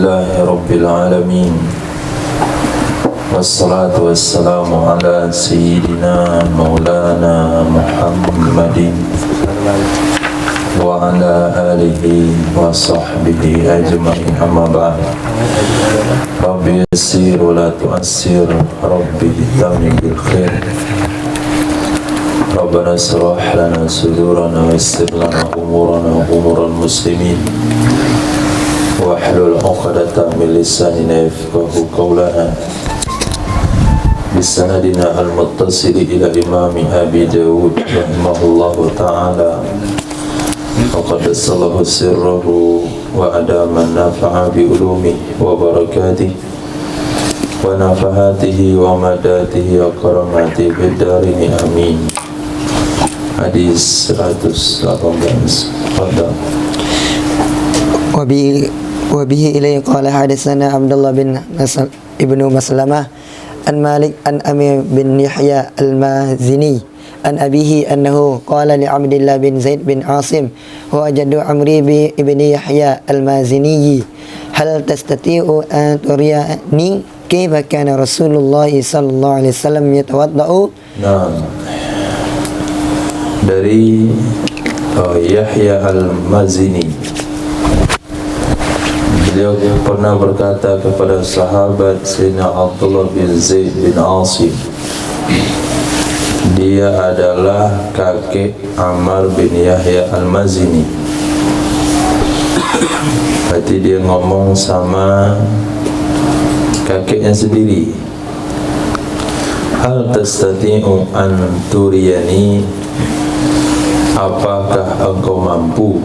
Alhamdulillahi Rabbil Alamin. Wassalatu wassalamu ala Sayyidina Maulana Muhammadin wa ala alihi wa sahbihi ajma'in, amma ba'd. Rabbi yassir wa la tu'assir, Rabbi tamim bil khair. Rabbana srah lana sudurana wa yassir lana umurana wa umural muslimin wahlul 'uqdatam min lisanina yafqahu qawlana bisanadina al-muttasil ila imami Abi Dawud rahimahullahu ta'ala. Faqad sallahu sirruhu wa adama nafa'a bi ulumihi wa barakatihi wa nafahatihi wa madatihi wa karamatihi fid darini amin. Hadis 118. Fadal. Wabihi ilaihi qala hadatsana Abdullah bin ibnu Maslamah an Malik an Amir bin Yahya al-Mazini an abihi annahu qala li Abdillah bin Zaid bin Asim wa jaddu Amri bin Yahya al-Mazini hal tastati'u an turiyani kaifa kana Rasulullah sallallahu alaihi wasallam yatawaddau. Nah, dari Yahya al-Mazini, beliau pernah berkata kepada sahabat Sayyidina Abdullah bin Zaid bin Asim. Dia adalah kakek Ammar bin Yahya al-Mazini. Berarti dia ngomong sama kakeknya sendiri. Hal tastati'u an turiyani, apakah engkau mampu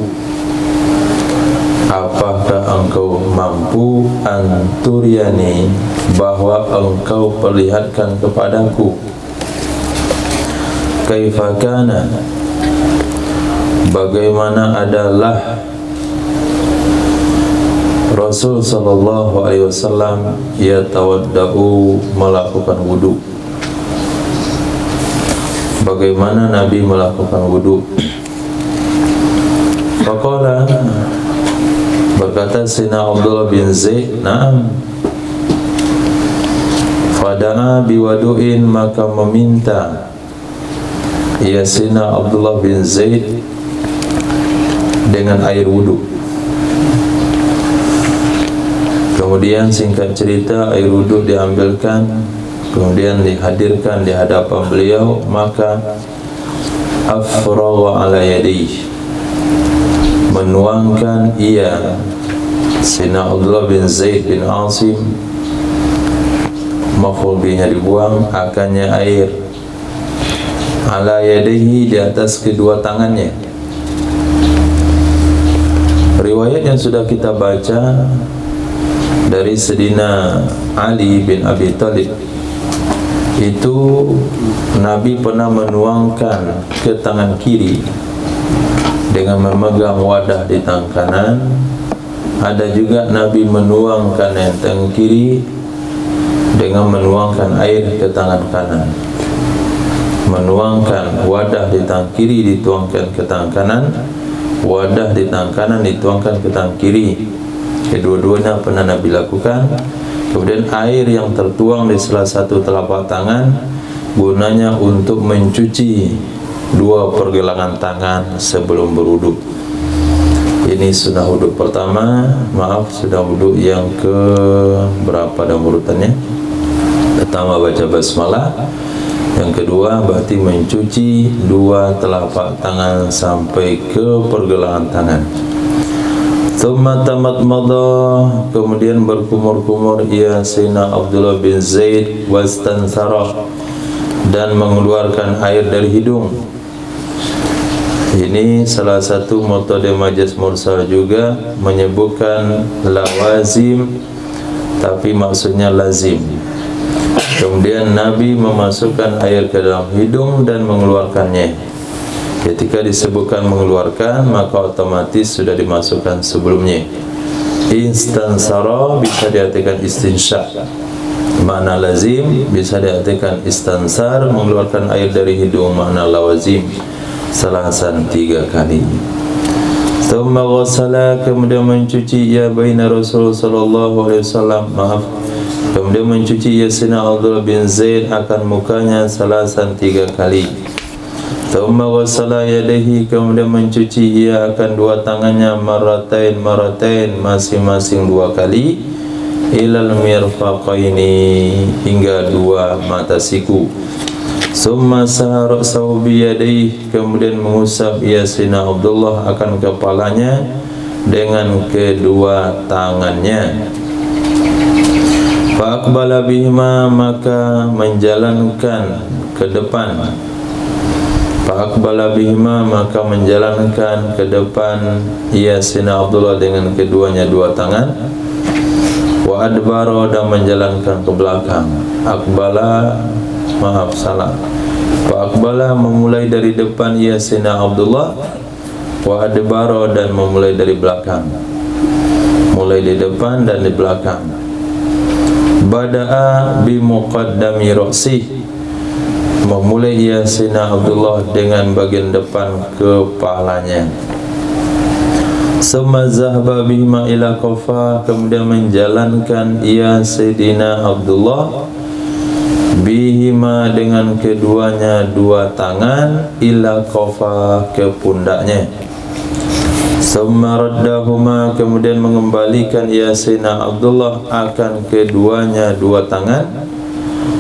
anturiani, bahwa engkau perlihatkan kepadaku, kaifakana, bagaimana adalah Rasul sallallahu alaihi wasallam yatawaddau, melakukan wudu. Bagaimana Nabi melakukan wudu? Faqala, berkata Sayyidina Abdullah bin Zaid, na'am. Fada'a biwadu'in, maka meminta ya Sayyidina Abdullah bin Zaid dengan air wudu. Kemudian singkat cerita, air wudu diambilkan, kemudian dihadirkan di hadapan beliau, maka afrawa ala yadayhi, menuangkan ia Sayyidina Abdullah bin Zaid bin Asim, maf'ul bihi dibuang, akannya air, ala yadayhi, di atas kedua tangannya. Riwayat yang sudah kita baca dari Sayyidina Ali bin Abi Thalib, itu Nabi pernah menuangkan ke tangan kiri dengan memegang wadah di tangan kanan. Ada juga Nabi menuangkan yang tangan kiri dengan menuangkan air ke tangan kanan. Menuangkan wadah di tangan kiri dituangkan ke tangan kanan, wadah di tangan kanan dituangkan ke tangan kiri. Kedua-duanya pernah Nabi lakukan. Kemudian air yang tertuang di salah satu telapak tangan gunanya untuk mencuci dua pergelangan tangan sebelum berwudu. Ini sunnah wudu pertama, sunnah wudu yang ke berapa dan urutannya? Pertama baca basmalah, yang kedua berarti mencuci dua telapak tangan sampai ke pergelangan tangan. Thumma tamatmada, kemudian berkumur-kumur ia Sayyidina Abdullah bin Zaid, wastansara, dan mengeluarkan air dari hidung. Ini salah satu metode majaz mursal juga, menyebutkan lawazim tapi maksudnya lazim. Kemudian Nabi memasukkan air ke dalam hidung dan mengeluarkannya. Ketika disebutkan mengeluarkan, maka otomatis sudah dimasukkan sebelumnya. Istansara bisa diartikan istinsyak, makna lazim, bisa diartikan istansar, mengeluarkan air dari hidung, makna lawazim, salasan 3 kali. Thumma ghassala, kemudian mencuci ia baina Rasul sallallahu alaihi wasallam, maaf, kemudian mencuci ia Sayyidina Abdullah bin Zaid akan mukanya salasan 3 kali. Thumma ghassala yadayhi, kemudian mencuci ia akan dua tangannya maratain masing-masing 2 kali, ilal mirfaqaini, hingga 2 mata siku. Summa sahara sawbi yadayhi, kemudian mengusap ia Sayyidina Abdullah akan kepalanya dengan kedua tangannya. Fa aqbala bihima, maka menjalankan ke depan. Fa aqbala bihima, maka menjalankan ke depan ia Sayyidina Abdullah dengan keduanya 2 tangan. Wa adbara, dan menjalankan ke belakang. Aqbala, maaf salah. Fa aqbala, memulai dari depan ia Sayyidina Abdullah. Wa adbara, dan memulai dari belakang. Mulai di depan dan di belakang. Bada'a bi muqaddami ra'si, memulai ia Sayyidina Abdullah dengan bagian depan kepalanya. Summa zahaba bihima ila qafa, kemudian menjalankan ia Sayyidina Abdullah bihima dengan keduanya 2 tangan, ila qafa, ke pundaknya. Summa raddahuma, kemudian mengembalikan ia Sayyidina Abdullah akan keduanya 2 tangan,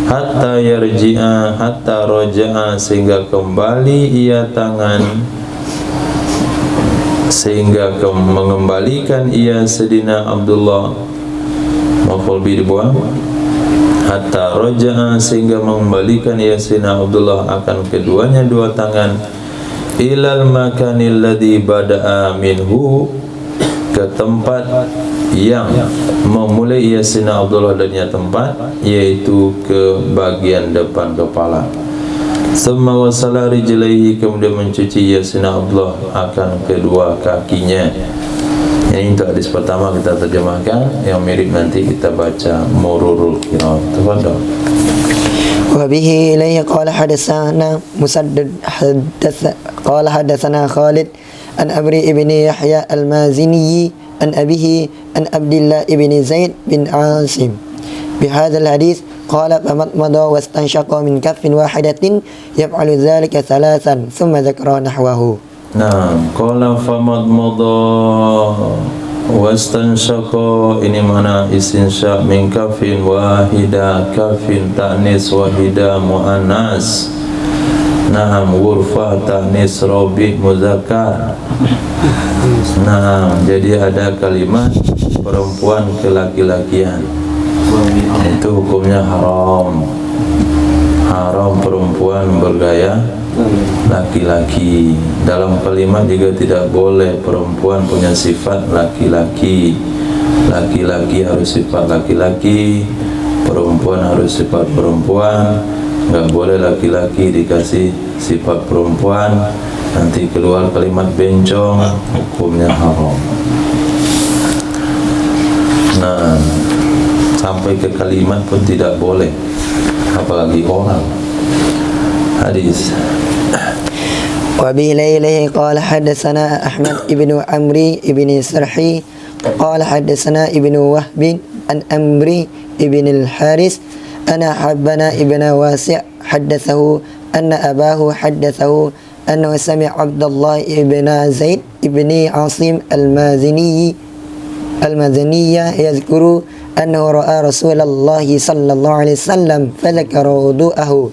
hatta yarji'a, hatta raja'a, sehingga kembali ia tangan, sehingga mengembalikan ia Sayyidina Abdullah, maf'ul bi dibuang, hatta raja'a, sehingga mengembalikan ia Sayyidina Abdullah akan keduanya 2 tangan, ilal makanil ladzi bada'a minhu, ke tempat yang memulai ia Sayyidina Abdullah darinya tempat, yaitu ke bagian depan kepala. Summa wasala rijlaihi, kemudian mencuci ia Sayyidina Abdullah akan kedua kakinya. Ini untuk hadis pertama kita terjemahkan, yang mirip nanti kita baca mururul qiraat. Tafadhal. Wa bihi ilayhi qala hadatsana Musaddad qala hadatsana Khalid an Amri ibni Yahya al-Mazini an abihi an Abdullah ibni Zaid bin Asim bihadha al-hadith qala famadmada wastanshaqa min kaffin wahidatin yaf'alu dhalika thalathan thumma dhakara nahwahu. Nah, qala famadmada wastanshaqa, ini mana istinsya min kafin wahida, kafin ta'nis wahida muannas. Naam, ghurfah ta'nis rabi muzakkar. Nah, jadi ada kalimat perempuan ke laki-lakian, itu hukumnya haram. Haram perempuan bergaya laki-laki. Dalam kalimat juga tidak boleh perempuan punya sifat laki-laki. Laki-laki harus sifat laki-laki, perempuan harus sifat perempuan. Enggak boleh laki-laki dikasih sifat perempuan, nanti keluar kalimat bencong, hukumnya haram. Nah, sampai ke kalimat pun tidak boleh, apalagi orang. Hadis. Wa bihi ilayhi qala hadatsana Ahmad ibnu Amri ibni Sarhi qala hadatsana ibnu Wahb an Amri ibn al-Haris ana Habbana ibn Wasi' haddatsahu anna abahu haddatsahu annahu sami'a Abdullah ibn Zaid ibni Asim al-Mazini yadhkuru annahu ra'a Rasulullah sallallahu alaihi wasallam fadhakara wudu'ahu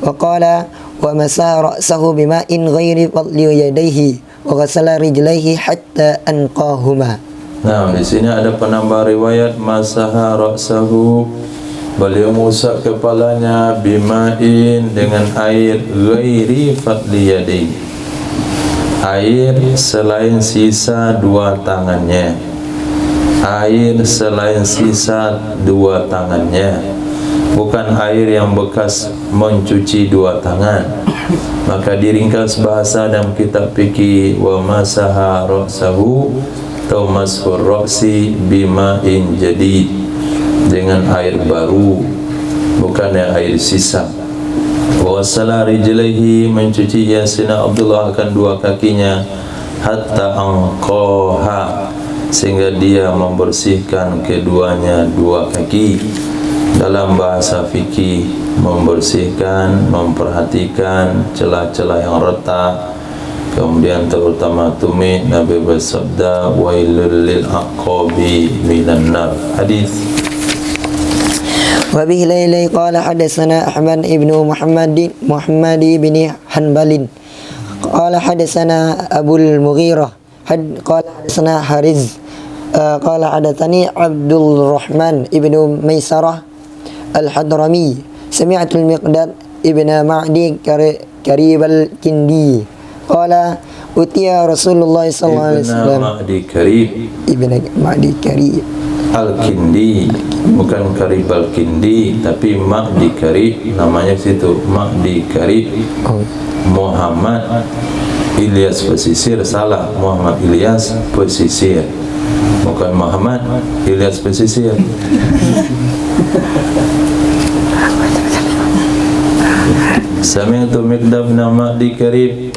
wa qala wa masaha ra'sahu bima'in ghairi fadli yadayhi wa ghasala rijlaihi hatta anqahuma. Nah, di sini ada penambah riwayat masaha ra'sahu, beliau mengusap kepalanya bima'in, dengan air ghairi fadli yadayhi, air selain sisa 2 tangannya, air selain sisa 2 tangannya, bukan air yang bekas mencuci 2 tangan. Maka diringkas bahasa dalam kitab fikih, wa masaha ra'sahu atau mashur ra'si bima'in jadid, dengan air baru, bukan yang air sisa. Wa wasala rijlaihi, mencuci Sayyidina Abdullah akan 2 kakinya, hatta anqaha, sehingga dia membersihkan keduanya dua kaki. Dalam bahasa fikih, membersihkan, memperhatikan celah-celah yang retak. Kemudian terutama tumit, Nabi bersabda wailul lil aqabi minan nar. Hadis. Wa bihi lailai qala hadatsana Ahmad ibnu Muhammad bin Hanbalin qala hadatsana Abul Mughirah qala hadatsana Hariz qala hadatsani Abdul Rahman ibnu Maisarah Al-Hadrami sami'tu al-Miqdad ibn Ma'di Karib al-Kindi qala utiya Rasulullah sallallahu alaihi wasallam ibn Ma'di Karib Al-Kindi, bukan Karib Al-Kindi, tapi Ma'di Karib, namanya situ Ma'di Karib. Muhammad Ilyas pesisir, salah, Muhammad Ilyas pesisir, bukan Muhammad Ilyas pesisir. Sami'tu Miqdad bin Ma'di Karib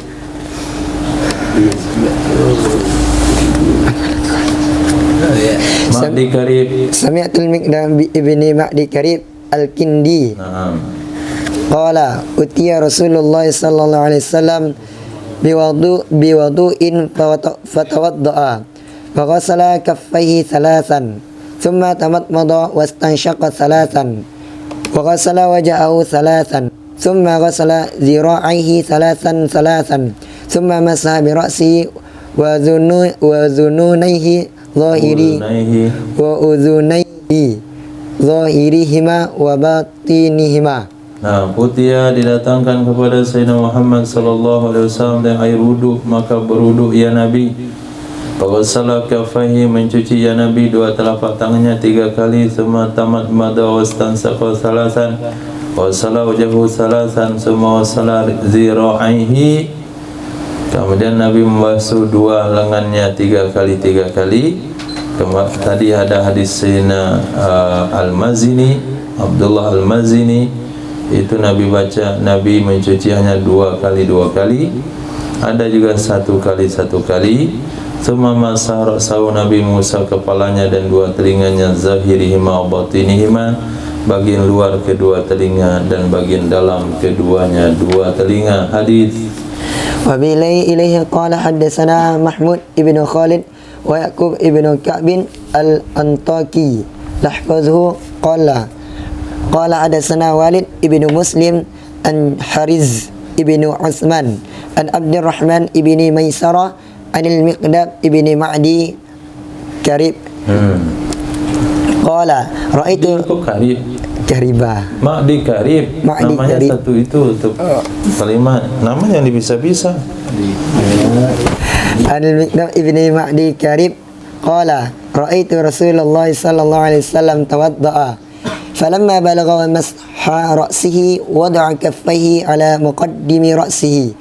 Ma'di Karib. Sami'tu al-Miqdam ibni Ma'di Karib al-Kindi. Qala utiya Rasulullah sallallahu alaihi wasallam biwudu'in fatawadda'a wa ghasala kaffayhi thalathan thumma tamadmada wastanshaqa thalathan wa ghasala wajhahu thalathan thumma ghasala dhira'aihi thalathan thumma masaha bi ra'sihi wa dhununaihi wa udhunaihi zahirihima wa batinihima. Nah, utia didatangkan kepada Sayyidina Muhammad sallallahu alaihi wasallam dengan air wuduk, maka berwuduk ya Nabi. Faghasala kaffaihi, mencuci ya Nabi dua telapak tangannya 3 kali, thumma tamadmada wastansaqa salasan, wa sala wajhahu salasan, thumma wasala zira'aihi. Kemudian Nabi membasuh dua lengannya 3 kali. Tadi ada hadis Sayyidina Al-Mazini, Abdullah Al-Mazini, itu Nabi baca, Nabi mencuci hanya 2 kali. Ada juga 1 kali. Thumma masaha ra'sahu, Nabi mengusap kepalanya dan 2 telinganya, zahirihima wa batinihima, bagian luar kedua telinga dan bagian dalam keduanya 2 telinga. Hadis. Wa bilai ilaihi qala haddatsana Mahmud ibn Khalid wa Yaqub ibn Ka'b al-Antaki lahfazuhu qala hadatsana Walid ibn Muslim an Hariz ibn Utsman an Abdurrahman ibn Maisarah an al-Miqdad ibn Ma'di Karib qala ra'aitu Karibah Ma'di Karib, namanya Karib. Satu itu untuk kalimat, namanya yang bisa-bisa. Al-Miqdam ibni Ma'di Karib qala ra'aitu Rasulullah sallallahu alaihi wasallam tawadda'a falamma balagha wa masha ra'sihi wada'a kaffayhi ala muqaddimi ra'sihi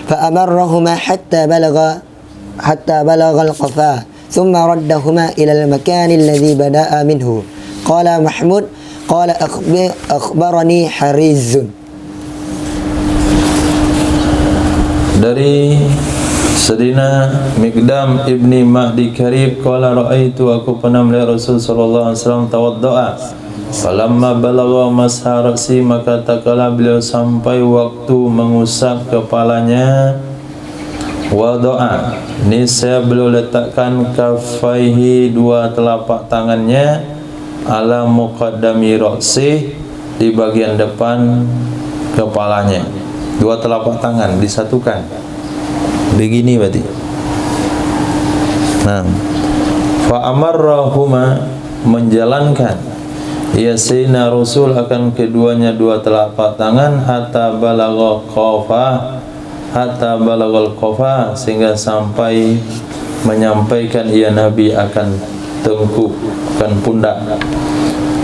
fa amarrahuma hatta balagha al-qafa thumma raddahuma ila al-makan alladhi bada'a minhu. Qala Mahmud qala akhbarani Harizun. Dari Sayyidina Miqdam ibni Ma'di Karib qala ra'aitu, aku pernah melihat Rasul sallallahu alaihi wasallam tawadda'a falamma balagha masha ra'si, maka tatkala beliau sampai waktu mengusap kepalanya, wada'a, niscaya beliau letakkan kaffaihi 2 telapak tangannya, ala muqaddami ra'si, di bagian depan kepalanya. 2 telapak tangan disatukan begini berarti. Nah, fa amarrahuma, menjalankan ya Sayyidina Rasul akan keduanya 2 telapak tangan, hatta balaghal qafa, sehingga sampai menyampaikan ya Nabi akan tengkuk, akan pundak.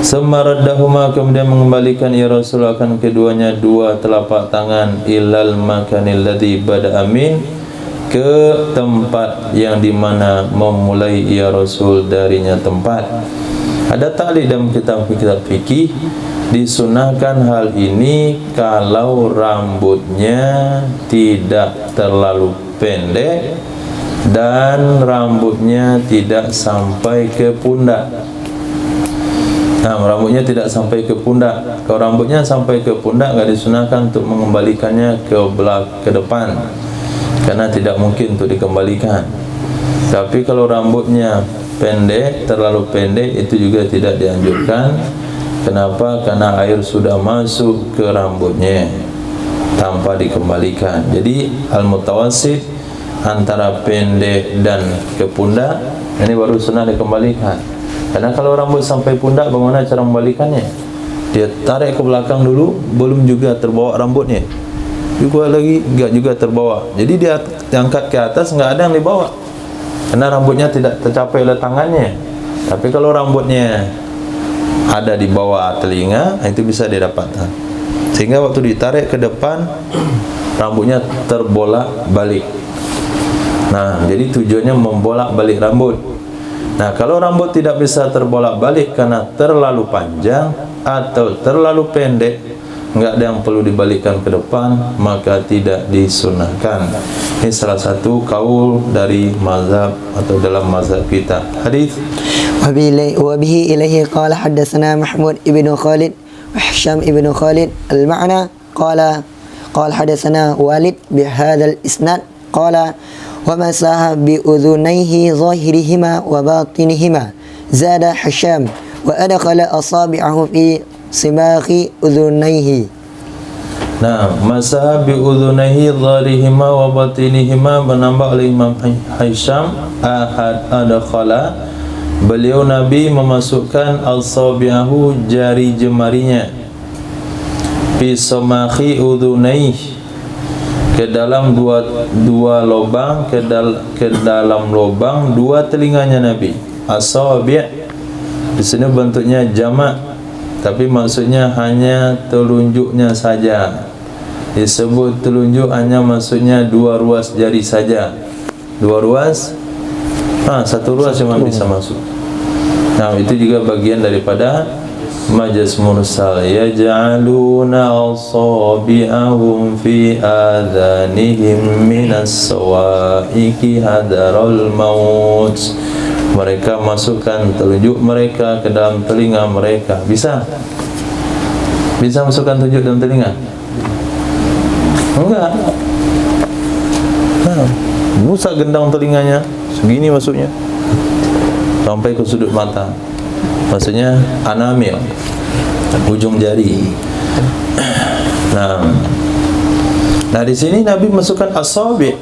Semaradahuma, kemudian mengembalikan ya Rasul akan keduanya 2 telapak tangan, ilal makanil ladzi bada'a min, ke tempat yang dimana memulai ya Rasul darinya tempat. Ada ta'liq dalam kitab fikih, disunahkan hal ini kalau rambutnya tidak terlalu pendek dan rambutnya tidak sampai ke pundak. Nah, rambutnya tidak sampai ke pundak. Kalau rambutnya sampai ke pundak, enggak disunahkan untuk mengembalikannya ke depan, karena tidak mungkin untuk dikembalikan. Tapi kalau rambutnya pendek, terlalu pendek, itu juga tidak dianjurkan. Kenapa? Karena air sudah masuk ke rambutnya tanpa dikembalikan. Jadi al-mutawassit, antara pendek dan ke pundak, ini baru sunnah dikembalikan. Karena kalau rambut sampai pundak, bagaimana cara membalikannya? Dia tarik ke belakang dulu, belum juga terbawa rambutnya, juga lagi enggak juga terbawa. Jadi dia diangkat ke atas, enggak ada yang dibawa, karena rambutnya tidak tercapai oleh tangannya. Tapi kalau rambutnya ada di bawah telinga, itu bisa didapatkan. Sehingga waktu ditarik ke depan, rambutnya terbolak balik. Nah, jadi tujuannya membolak balik rambut. Nah, kalau rambut tidak bisa terbolak balik karena terlalu panjang atau terlalu pendek, enggak ada yang perlu dibalikkan ke depan, maka tidak disunahkan. Ini salah satu kaul dari mazhab atau dalam mazhab kita. Hadis وبه إليه قال حدثنا محمود ابن خالد وهشام ابن خالد المعنى قال حدثنا والد بهذا الإسناد قال ومسح بأذنيه ظاهرهما وباطنهما زاد هشام وأدخل أصابعه في صماخ أذنيه. Nah, masah bi udhunaihi dharihima wa batinihima, menambah oleh Imam Hisham, adakhala, beliau Nabi memasukkan al-sabi'ahu, jari jemarinya, fi somakhi udhunaih, ke dalam dua lubang, ke dalam lubang dua telinganya Nabi. As-sabi' di sini bentuknya jamak, tapi maksudnya hanya telunjuknya saja. Disebut telunjuk hanya maksudnya dua ruas jari saja. Dua ruas, satu ruas cuma bisa masuk. Nah, itu juga bagian daripada majaz mursal. Yaj'aluna asabi'ahum fi adhanihim minas sawa'iqi hadaral maut. Mereka masukkan telunjuk mereka ke dalam telinga mereka. Bisa masukkan telunjuk dalam telinga? Enggak. Musa gendang telinganya, segini masuknya, sampai ke sudut mata. Maksudnya anamil, ujung jari. Nah di sini Nabi masukkan asabi',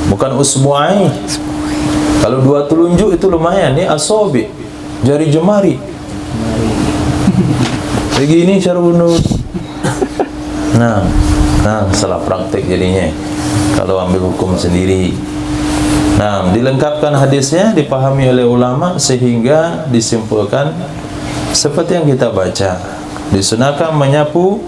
bukan usbu'ai. Kalau dua telunjuk itu lumayan, ini asabi', jari jemari. Begini cara bunut. Nah, salah praktik jadinya kalau ambil hukum sendiri. Nah, dilengkapkan hadisnya, dipahami oleh ulama sehingga disimpulkan seperti yang kita baca. Disunahkan menyapu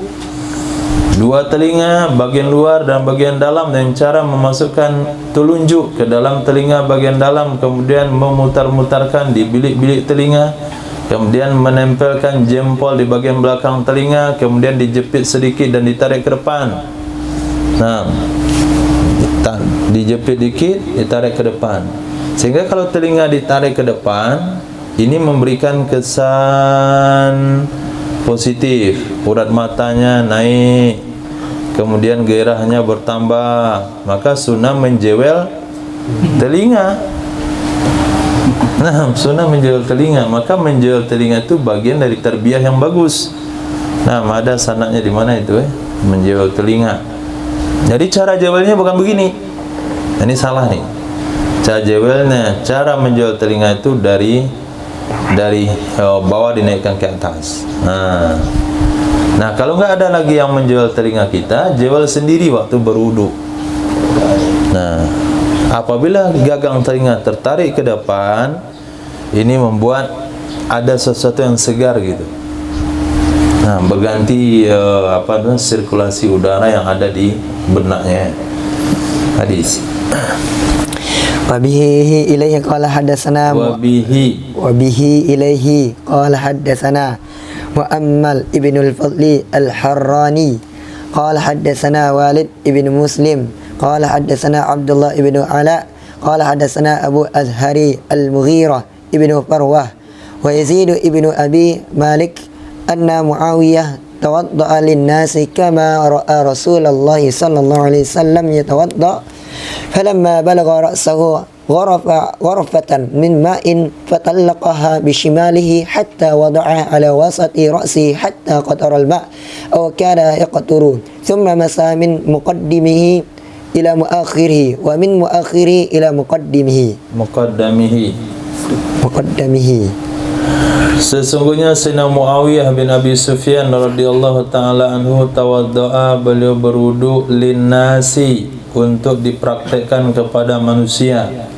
dua telinga, bagian luar dan bagian dalam, dengan cara memasukkan telunjuk ke dalam telinga bagian dalam, kemudian memutar-mutarkan di bilik-bilik telinga, kemudian menempelkan jempol di bagian belakang telinga, kemudian dijepit sedikit dan ditarik ke depan. Nah, dijepit dikit, ditarik ke depan. Sehingga kalau telinga ditarik ke depan, ini memberikan kesan positif. Urat matanya naik, kemudian gairahnya bertambah. Maka sunnah menjewel telinga. Nah, sunnah menjewel telinga. Maka menjewel telinga itu bagian dari tarbiyah yang bagus. Nah, ada sanadnya di mana itu? Menjewel telinga. Jadi cara jewelnya bukan begini. Ini salah nih. Cara jewelnya, cara menjewel telinga itu dari bawah dinaikkan ke atas. Nah, kalau nggak ada lagi yang menjewel telinga kita, jewel sendiri waktu berwudu. Nah, apabila gagang telinga tertarik ke depan, ini membuat ada sesuatu yang segar gitu. Nah, berganti sirkulasi udara yang ada di benaknya. Hadis. Wabihi ilaihi qala haddatsana wabihi ilaihi qala haddatsana Mu'ammal ibnul Fadli al-Harrani qala haddatsana Walid ibn Muslim qala haddatsana Abdullah ibn Ala قال حدثنا أبو أزهري المغيرة ابن فروة ويزيد ابن أبي مالك أن معاوية توضأ للناس كما رأى رسول الله صلى الله عليه وسلم يتوضأ فلما بلغ رأسه غرفة من ماء فطلقها بشماله حتى وضعها على وسط رأسه حتى قطر الماء أو كان يقطر ثم مسى من مقدمه إلى مؤخره ومن مؤخره إلى مقدمه. Sesungguhnya Sayyidina Muawiyah bin Abi Sufyan radhiyallahu ta'ala anhu tawaddo'a, beliau berwudu linnasi, untuk dipraktekkan kepada manusia,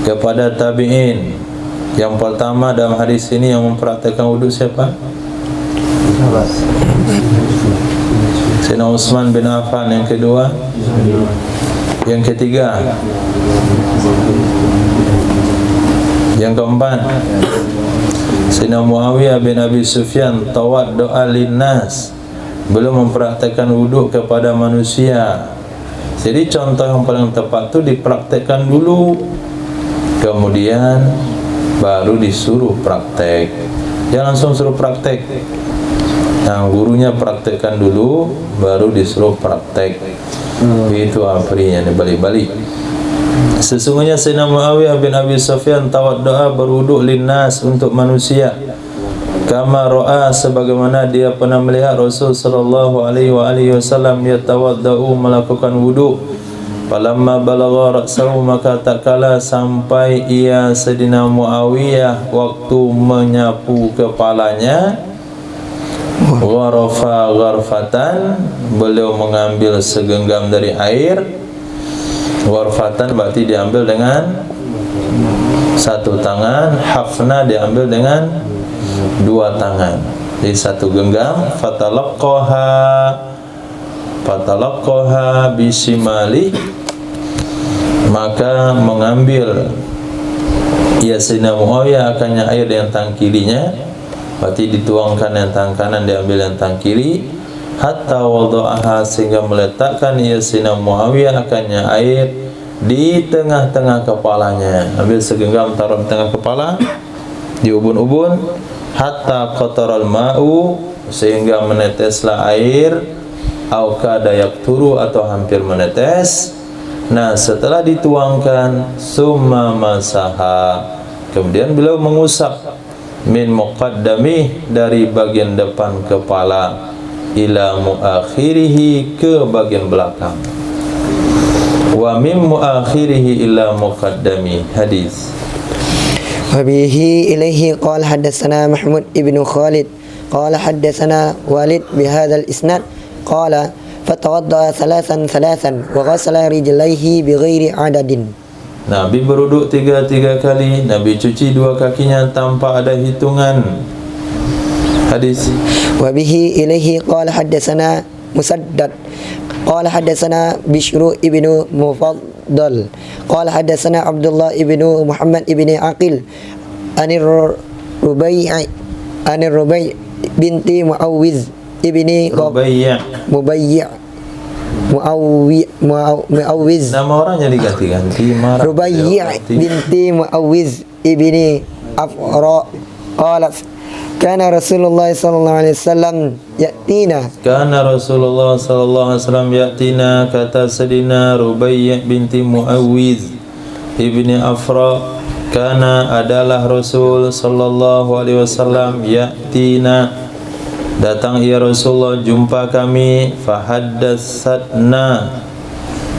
kepada tabi'in. Yang pertama dalam hadis ini yang mempraktekkan wudu siapa? Sayyidina Utsman bin Affan. Yang kedua, yang ketiga, yang keempat, Sayyidina Muawiyah bin Abi Sufyan tawaddo'a linnas, belum mempraktekkan wudu kepada manusia. Jadi contoh yang paling tepat itu dipraktekkan dulu, kemudian baru disuruh praktek. Jangan langsung suruh praktek. Nah, gurunya praktekkan dulu, baru disuruh praktek. Itu aprinya dibalik-balik. Sesungguhnya Sayyidina Muawiyah bin Abi Sufyan tawaddo'a, berwudu linnas, untuk manusia, kama ra'a, sebagaimana dia pernah melihat Rasul sallallahu alaihi wasallam yatawaddau, melakukan wudu. Falamma balagha ra'sahu, maka tak kala sampai ia Sayyidina Muawiyah waktu menyapu kepalanya, gharafa gharfatan, beliau mengambil segenggam dari air. Gharfatan berarti diambil dengan satu tangan, hafna diambil dengan dua tangan. Jadi satu genggam. Fatalaqqaha bisimali, maka mengambil ia Sayyidina Muawiyah akannya air dengan tangan kirinya, berarti dituangkan yang tangan kanan, diambil yang tangan kiri. Hatta wada'aha, sehingga meletakkan ia Sayyidina Muawiyah akannya air di tengah-tengah kepalanya. Ambil segenggam, taruh di tengah kepala, di ubun-ubun. Hatta qataral ma'u, sehingga meneteslah air. Au kada yakturu, atau hampir menetes. Nah, setelah dituangkan, summa masaha, kemudian beliau mengusap, min muqaddamih, dari bagian depan kepala, ila muakhirihi, ke bagian belakang, wa min muakhirihi ila muqaddami. Hadis. Wa bihi ilaihi qala haddatsana Mahmud ibnu Khalid qala haddatsana Walid bihadzal isnad qala fatawadda thalathan wa ghasala rijlaihi bighairi adadin. Nabi berwuduk tiga kali, Nabi cuci dua kakinya tanpa ada hitungan. Hadis. Wa bihi ilaihi qala haddatsana Musaddad qala haddatsana Bishru ibnu Mufaddal qala haddatsana Abdullah ibnu Muhammad ibni Aqil anir Rubai' binti Muawwiz ibni Muawwiz. Nama orangnya diganti-ganti. Rubai' binti Muawwiz ibni Afra qala kana Rasulullah sallallahu alaihi wasallam yatina. Kana Rasulullah sallallahu alaihi wasallam yatina, kata Sayyidina Rubai' binti Muawwiz ibni Afra. Kana, adalah Rasul sallallahu alaihi wasallam, yatina, datang ia Rasulullah jumpa kami. Fahaddatsatna,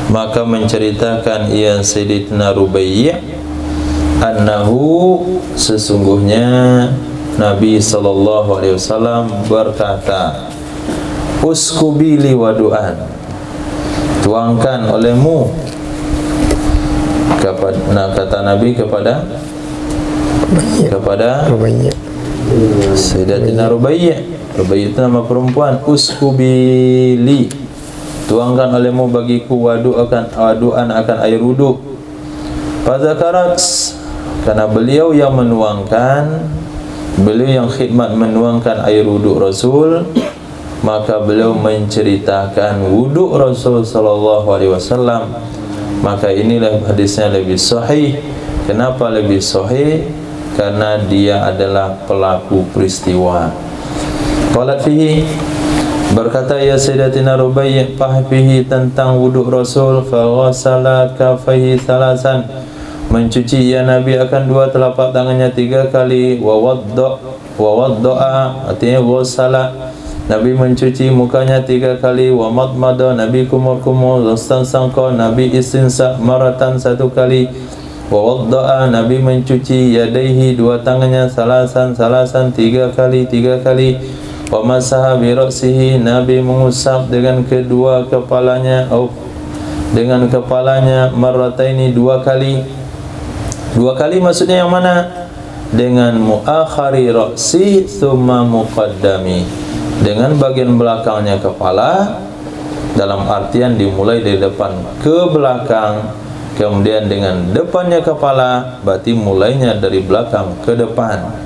maka menceritakan ia Sayyidatina Rubai' annahu, sesungguhnya Nabi sallallahu alaihi wasallam berkata, uskubi li wadu'an, tuangkan olehmu kepada, nah, kata Nabi kepada Rubai'. Sayyidatina Rubai'. Rubai' itu nama perempuan. Uskubi li, tuangkan olehmu bagiku wadu'an akan air wudu. Fadzakarat, karena beliau yang menuangkan, beliau yang khidmat menuangkan air wudu Rasul, maka beliau menceritakan wudu Rasul sallallahu alaihi wasallam. maka inilah hadisnya lebih sahih. Kenapa lebih sahih? Karena dia adalah pelaku peristiwa. Qalat fihi, berkata ya Sayyidatina Rubai' fihi tentang wuduk Rasul, fa ghassala kaffaihi salasan, mencuci ya Nabi akan dua telapak tangannya 3 kali, wa wadda'a artinya ghassala, Nabi mencuci mukanya 3 kali, wa madmada, Nabi kumur-kumur, wastansaqqa, Nabi istinsa maratan 1 kali, wa wadda'a, Nabi mencuci yadaihi 2 tangannya salasan 3 kali, wa masaha bi ra'sihi, Nabi mengusap dengan kedua kepalanya dengan kepalanya marrataini 2 kali. 2 kali maksudnya yang mana? Dengan muakhari ra'si thumma muqaddami, dengan bagian belakangnya kepala, dalam artian dimulai dari depan ke belakang, kemudian dengan depannya kepala, berarti mulainya dari belakang ke depan.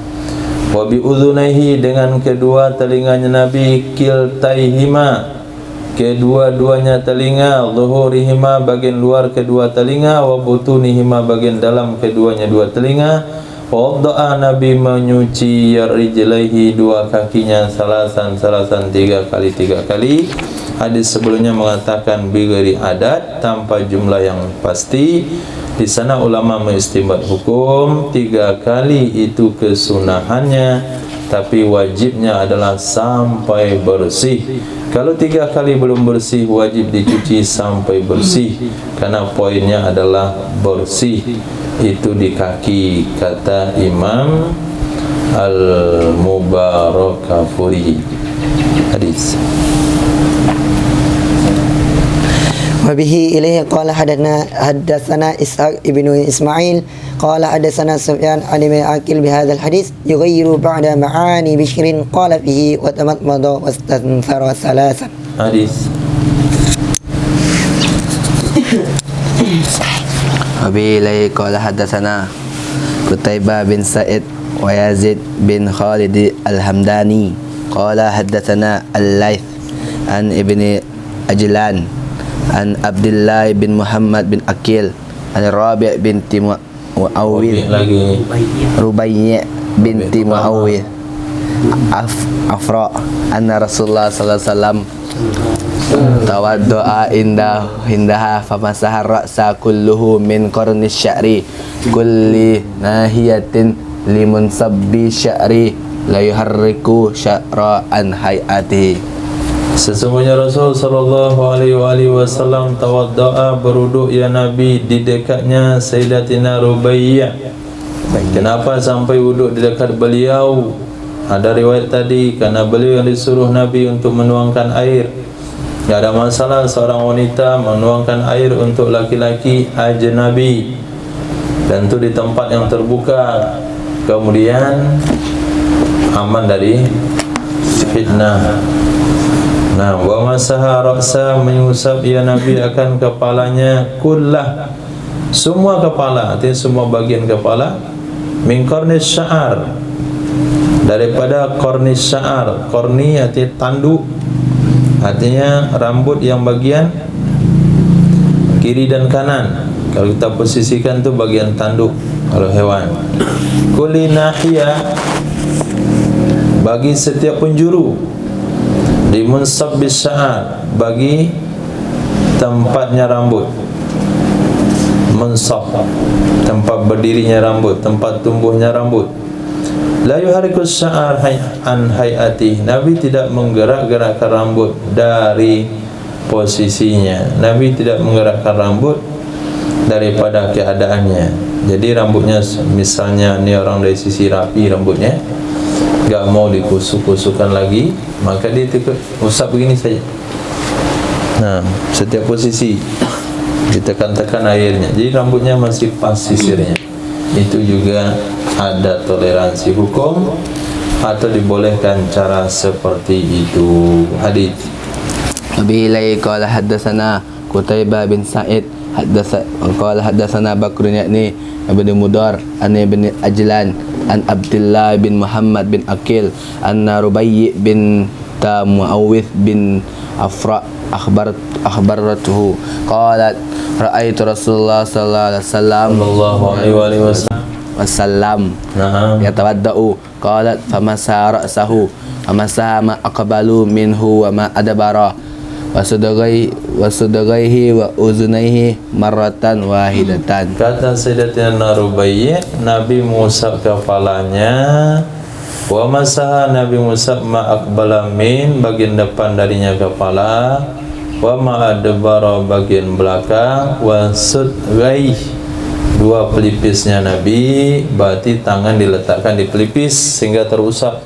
Wa bi udhunaihi, dengan kedua telinganya Nabi, kiltaihima, kedua-duanya telinga, zuhurihima, bagian luar kedua telinga, wa butunihima, bagian dalam keduanya 2 telinga. Wa wadda'a, Nabi menyuci rijlaihi, 2 kakinya salasan 3 kali. Hadis sebelumnya mengatakan bighairi adat, tanpa jumlah yang pasti. Di sana ulama mengistinbat hukum 3 kali itu kesunahannya, tapi wajibnya adalah sampai bersih. Kalau 3 kali belum bersih, wajib dicuci sampai bersih, karena poinnya adalah bersih. Itu di kaki, kata Imam Al-Mubarakafuri. Hadis. Wabihi ilaihi qala hadatsana Ishaq ibnu Ismail qala hadatsana Sufyan an Ibn Aqil bihadzal hadis yughayyiru ba'da ma'ani bishrin qala fihi wa tamatmada wastanthara salasan. Hadis. Wabihi ilaihi qala hadatsana Qutaibah bin Sa'id wa Yazid bin Khalid al-Hamdani qala hadatsana Al-Laits an Ibni Ajlan an Abdullah bin Muhammad bin Aqil an Rabi' binti Muawiyah Rubai' binti Muawiyah Afra anna Rasulullah sallallahu alaihi wasallam tawaddu'a indaha famasaha ra'sa kulluhu min qarnis sya'ri kulli nahiyatin limun sabbi sya'ri la yuharriku sya'ra an hayatihi. Sesungguhnya Rasul sallallahu alaihi wasallam tawadda'a, beruduk ya Nabi di dekatnya Sayyidatina Rubaiyah. Kenapa sampai wuduk di dekat beliau? Ada riwayat tadi, karena beliau yang disuruh Nabi untuk menuangkan air. Tidak ada masalah seorang wanita menuangkan air untuk laki-laki ajnabi, dan itu di tempat yang terbuka, kemudian aman dari fitnah. Nah, wa masaha ra'sa, mengusap ya Nabi akan kepalanya, kullah, semua kepala, artinya semua bagian kepala, min qarnis sya'ar, daripada qarnis sya'ar. Qarni artinya tanduk, artinya rambut yang bagian kiri dan kanan. Kalau kita posisikan tu bagian tanduk kalau hewan. Kulli nahiyah, bagi setiap penjuru. Di munsab bisya'ar, bagi tempatnya rambut. Munsab, tempat berdirinya rambut, tempat tumbuhnya rambut. La yuharikus sya'ar an hayati, Nabi tidak menggerak-gerakkan rambut dari posisinya. Nabi tidak menggerakkan rambut daripada keadaannya. Jadi rambutnya, misalnya ni orang dari sisi rapi rambutnya, enggak mau dikusuk-kusukkan lagi, maka dia usap begini saja. Nah, setiap posisi ditekan-tekan airnya, jadi rambutnya masih pas sisirnya. Itu juga ada toleransi hukum atau dibolehkan cara seperti itu. Hadis. Abi ilai qala haddatsana Qutaibah bin Sa'id qala haddatsana Bakr yakni Ibnu Mudar an Ibni Ajlan an Abdullah bin Muhammad bin Aqil anna Rubai' hatta Muawwidh bin Afra akhbaratuhu qalat ra'aitu Rasulullah sallallahu alaihi wasallam sallallahu alaihi wasallam Naam. yatawaddau qalat famasa ra'sahu amasa ma aqbalu minhu wa ma adbara wasudagaihi wa uzunaihi marratan wahidatan. Kata Sayyidatina Rubaiyah, Nabi mengusap kepalanya, wa masaha, Nabi mengusap ma aqbala min, bagian depan darinya kepala, wa ma adbara, bagian belakang, wa sudgaih, dua pelipisnya Nabi, berarti tangan diletakkan di pelipis sehingga terusap.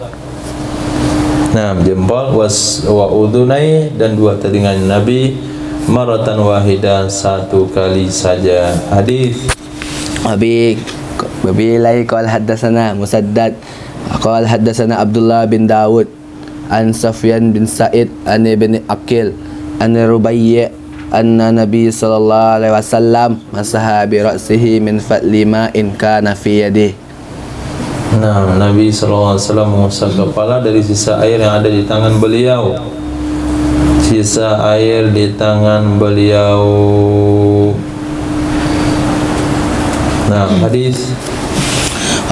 Nah, jempol wa udunai, dan dua telinga Nabi, maratan wahidah, satu kali saja. Hadis Abi Ilai qala haddatsana Musaddad qala haddatsana Abdullah bin Dawud an Sufyan bin Sa'id an Ibn Aqil an Rubayy anna Nabi sallallahu alaihi wasallam masaha bi ra'sihi min fadli ma'in kana fi yadihi. Nah, Nabi SAW mengusap kepala dari sisa air yang ada di tangan beliau. Sisa air di tangan beliau. Nah, hadis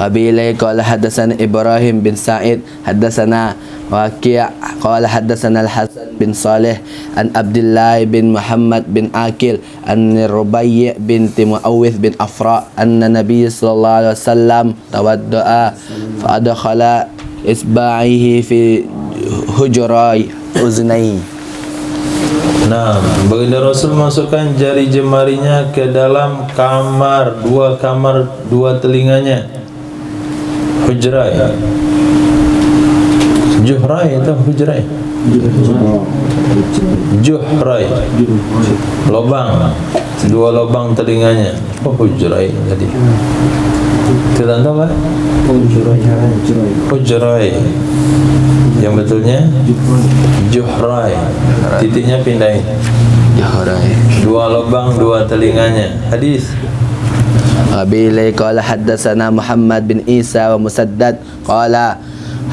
Abi Ilai qala haddatsana Ibrahim bin Sa'id haddatsana Waqi' qala haddatsana Al-Hasan bin Salih an Abdullah bin Muhammad bin Aqil an Rubayy binti Muawwidh bin Afra anna Nabi sallallahu alaihi wasallam tawaddaa fa adkhala isba'ihi fi hujrai uznai. Nah, baginda Rasul masukkan jari jemarinya ke dalam dua telinganya. Hujrai. Juhrai itu hujrai. Juhrai. Lubang. Dua lubang telinganya. Oh, hujrai tadi. Kita tahu kan? Hujrai. Yang betulnya Juhrai. Titiknya pindahin. Juhrai. Dua lubang, dua telinganya. Hadis Abi Ilai qala haddatsana Muhammad bin Isa wa Musaddad qala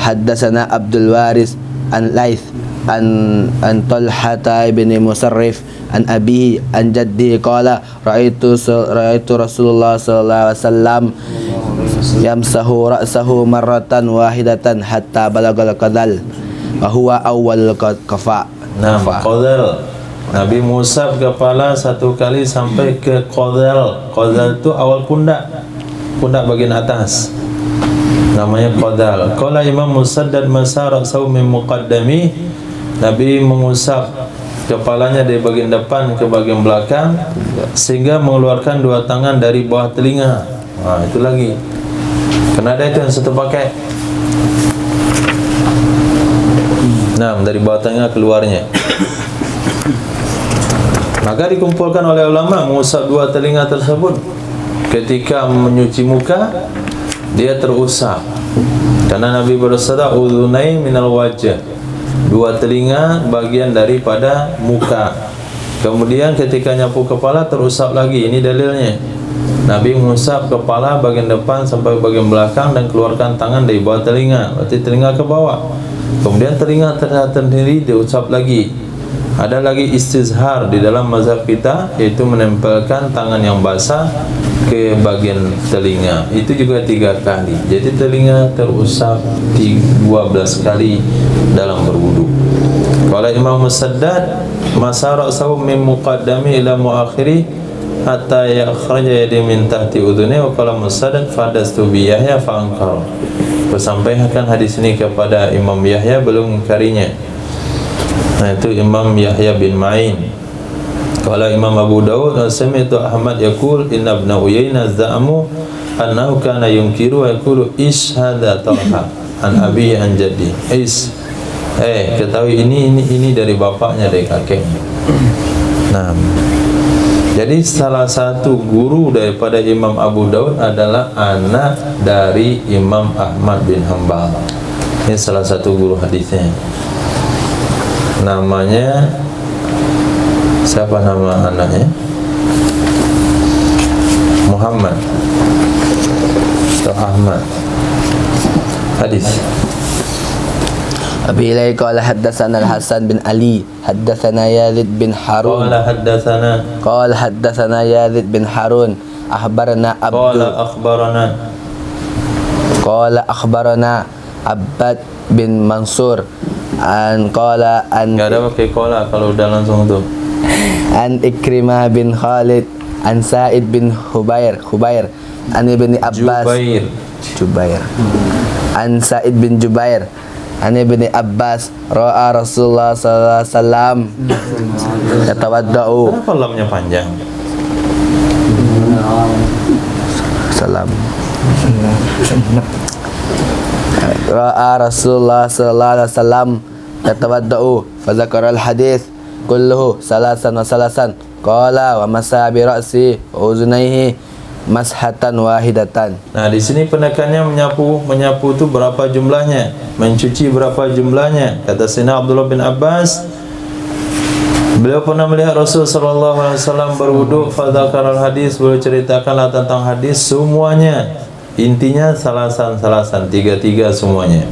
haddatsana Abdul Waris an Laith an Talhata bin Musarrif an abihi an jaddi qala ra'aitu Rasulullah sallallahu alaihi wasallam yamsahu ra'sahu marratan wahidatan hatta balagal qadal wa huwa awwal kafa. Nah, qadal. Nabi mengusap kepala satu kali sampai ke qadal. Qadal itu awal pundak. Pundak bagian atas. Namanya qadal. Qala Imam Musaddad masara saw min muqaddami. Nabi mengusap kepalanya dari bagian depan ke bagian belakang sehingga mengeluarkan dua tangan dari bawah telinga. Nah, itu lagi. Karena ada itu yang satu pakai. Nah, dari bawah telinga keluarnya. Maka dikumpulkan oleh ulama mengusap dua telinga tersebut. Ketika menyuci muka, dia terusap. Karena Nabi bersabda udhunai minal wajah. Dua telinga bagian daripada muka. Kemudian ketika nyapu kepala terusap lagi. Ini dalilnya. Nabi mengusap kepala bagian depan sampai bagian belakang dan keluarkan tangan dari bawah telinga. Berarti telinga ke bawah. Kemudian telinga tersendiri diusap lagi. Ada lagi istizhar di dalam mazhab kita, yaitu menempelkan tangan yang basah ke bagian telinga. Itu juga 3 kali. Jadi telinga terusap 12 kali dalam berwudu. Qala Imam Musaddad masara saw min muqaddami ila muakhiri hatta yakhraja yadi min tahti udhuni. Wa qala Musaddad fadastu bi Yahya fa ankara. Sampaikan hadis ini kepada Imam Yahya, belum mengingkarinya. Nah, itu Imam Yahya bin Ma'in. Kalau Imam Abu Dawud sami'tu Ahmad yaqul inna ibn Uyainah za'amu annahu kana yunkiru wa yaqulu ishhada Talha an abi an jaddi. Ketahui ini dari bapaknya, dari kakeknya. Nah, jadi salah satu guru daripada Imam Abu Dawud adalah anak dari Imam Ahmad bin Hanbal. Ini salah satu guru hadisnya. Namanya siapa nama anaknya? Muhammad atau Ahmad. Hadis Abi ilai qala haddatsana Al-Hasan bin Ali haddatsana Yazid bin Harun qala haddatsana Yazid bin Harun akhbarana akhbarana Abbad bin Mansur an qala an enggak ada pakai qala kalau udah langsung tuh. An Ikrimah bin Khalid an Sa'id bin Hubair an Ibni Abbas Jubair an Sa'id bin Jubair an Ibni Abbas ra'a Rasulullah sallallahu alaihi wasallam yatawaddau. Kenapa lamnya panjang? Salam. Ra'a Rasulullah sallallahu alaihi wasallam yatawaddau fa dzakara al-hadits kulluhu salasan wa salasan qala wa masa bi ra'si wa uzunaihi mashatan wahidatan. Nah, di sini penekannya menyapu itu berapa jumlahnya? Mencuci berapa jumlahnya? Kata Sayyidina Abdullah bin Abbas, beliau pernah melihat Rasul sallallahu alaihi wasallam berwudu, fa dzakaral hadis, beliau ceritakanlah tentang hadis semuanya. Intinya salasan tiga semuanya.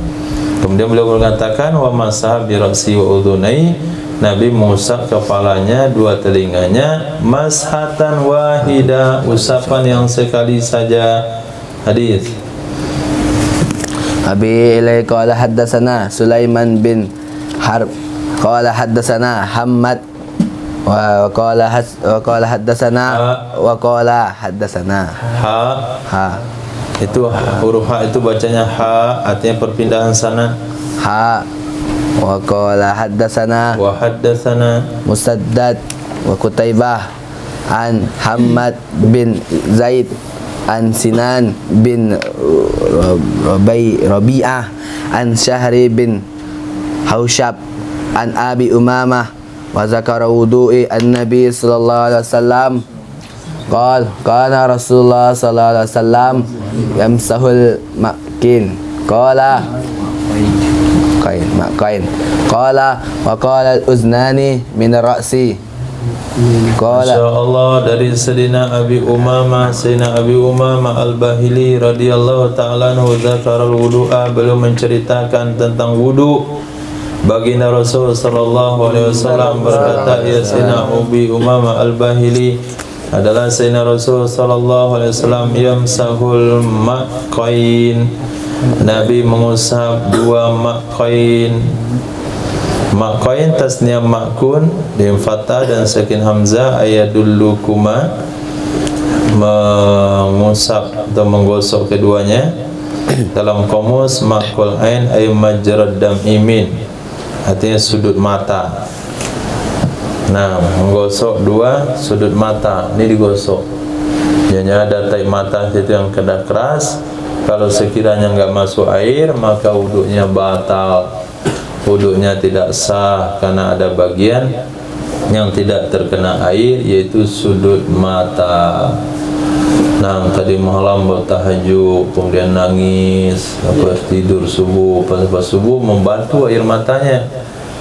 Kemudian beliau mengatakan wa masah bi ra'si wa udhunai, Nabi mengusap kepalanya, dua telinganya, mashatan wahida, usapan yang sekali saja. Hadis. Abi ilai qala haddatsana Sulaiman bin Harb qala haddatsana Hammad wa qala haddatsana Ha. Itu huruf ha itu bacanya ha, artinya perpindahan sana. Ha wa qala haddatsana Musaddad wa Qutaibah an Hammad bin Zaid an Sinan bin Rabi'ah an Syahri bin Haushab an Abi Umamah wa zakara wudu'i an-nabi sallallahu alaihi wasallam qala kana Rasulullah sallallahu alaihi wasallam yamsahul makin qala qala wa qala al-uznani min ar-ra'si qala. Insyaallah dari Sayyidina Abi Umamah Al-Bahili radhiyallahu ta'ala anhu dzakarul wudu'a, beliau menceritakan tentang wudu. Baginda Rasul sallallahu alaihi wasallam berkata, ya Sayyidina Abi Umamah Al-Bahili adalah Sayyidina Rasul sallallahu alaihi wasallam yamsahul maqain, Nabi mengusap dua maqain. Maqain tasniah makun dim fathah dan sakin hamzah ayadullukuma, mengusap atau menggosok keduanya. Dalam kamus maqul ain ay majrad dam'imin, artinya sudut mata. Nah, menggosok dua sudut mata, ini digosok. Jadinya ada taik mata itu yang kena keras. Kalau sekiranya enggak masuk air, maka wudunya batal. Wudunya tidak sah karena ada bagian yang tidak terkena air, yaitu sudut mata. Nah, tadi malam bertahajud, kemudian nangis, lepas tidur subuh, pas subuh membantu air matanya.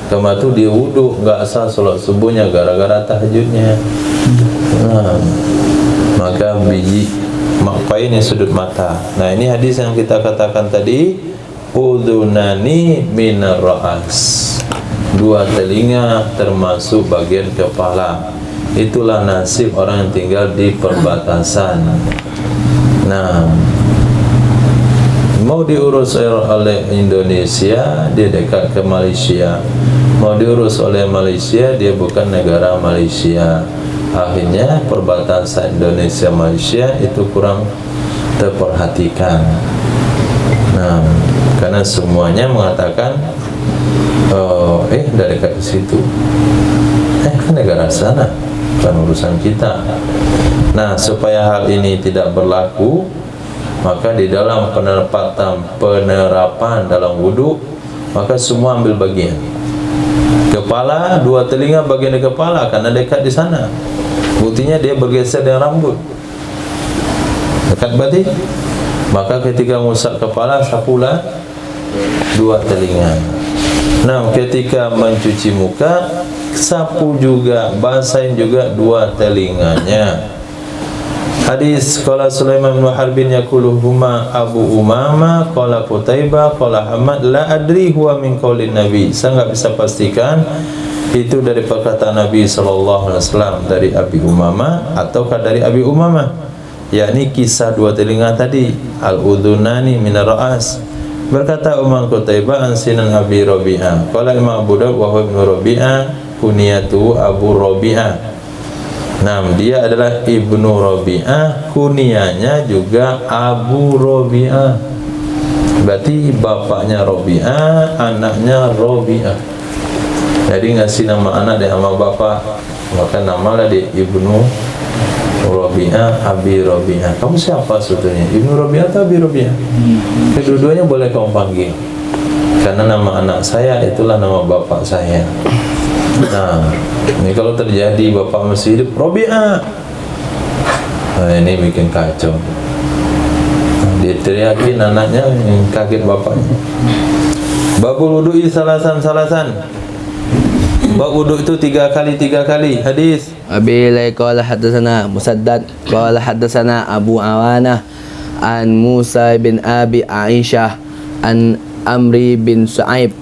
Karena itu dia wudu, enggak sah solat subuhnya gara-gara tahajudnya. Nah, maka biji maqain yang sudut mata. Nah, ini hadis yang kita katakan tadi, udunani minar ra'as, dua telinga termasuk bagian kepala. Itulah nasib orang yang tinggal di perbatasan. Nah, mau diurus oleh Indonesia, dia dekat ke Malaysia. Mau diurus oleh Malaysia, dia bukan negara Malaysia. Akhirnya perbatasan Indonesia-Malaysia itu kurang terperhatikan. Nah, karena semuanya mengatakan udah dekat ke situ, kan negara sana, bukan urusan kita. Nah, supaya hal ini tidak berlaku, maka di dalam penerapan dalam wudu, maka semua ambil bagian. Kepala, dua telinga bagian di kepala karena dekat di sana. Buktinya dia bergeser dengan rambut. Dekat berarti. Maka ketika mengusap kepala, sapulah dua telinga. Nah, ketika mencuci muka, sapu juga, basahin juga dua telinganya. Hadis qala Sulaiman bin Harbin yaquluhuma Abu Umama qala Qutaibah qala Ahmad la adri huwa min qaulin Nabi. Saya enggak bisa pastikan itu dari perkataan Nabi sallallahu alaihi wasallam dari Abi Umama ataukah dari Abi Umama, yakni kisah dua telinga tadi, al-udhunani min ar-ra'as. Berkata Umar Qutaibah an Sinan Abi Rabi'ah qala Imam Abu Dawud wa Ibnu Rabi'ah kuniyatu Abu Rabi'ah. Nah, dia adalah Ibnu Rabi'ah, kunianya juga Abu Rabi'ah. Berarti bapaknya Rabi'ah, anaknya Rabi'ah. Jadi ngasih nama anak dan nama bapak, maka namalah dia Ibnu Rabi'ah, Abi Rabi'ah. Kamu siapa sebetulnya? Ibnu Rabi'ah atau Abi Rabi'ah? Kedua-duanya boleh kamu panggil, karena nama anak saya itulah nama bapak saya. Nah, ini kalau terjadi bapak masih hidup Rabi'ah, nah ini bikin kacau. Dia teriakin anaknya, kaget bapaknya. Babul wudu'i salasan. Bab wudu itu 3 kali. Hadis Abi Ilay qala haddatsana Musaddad qala haddatsana Abu Awanah an Musa bin Abi Aisyah an Amri bin Su'aib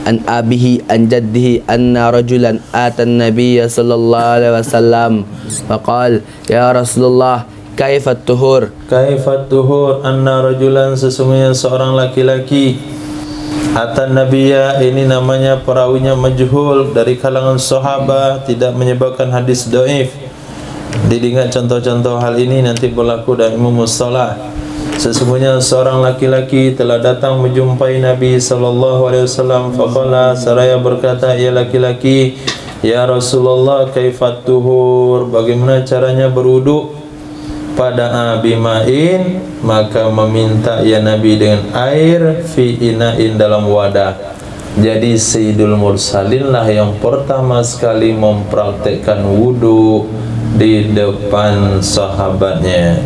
an abihi an jaddihi anna rajulan atan nabiyya sallallahu alaihi wasallam faqala ya Rasulullah kaifat tuhur anna rajulan, sesungguhnya seorang laki-laki atan nabiyya, ini namanya perawinya majhul dari kalangan sahabat, tidak menyebabkan hadis dhaif. Diingat contoh-contoh hal ini nanti berlaku dalam ilmu mustalah. Sesungguhnya seorang laki-laki telah datang menjumpai Nabi sallallahu alaihi wasallam. Faqala, seraya berkata ia laki-laki, ya Rasulullah kaifat tuhur, bagaimana caranya berwudu? Pada bima'in, maka meminta ya Nabi dengan air fi ina'in, dalam wadah. Jadi Sayyidul Mursalin lah yang pertama sekali mempraktekkan wudu di depan sahabatnya.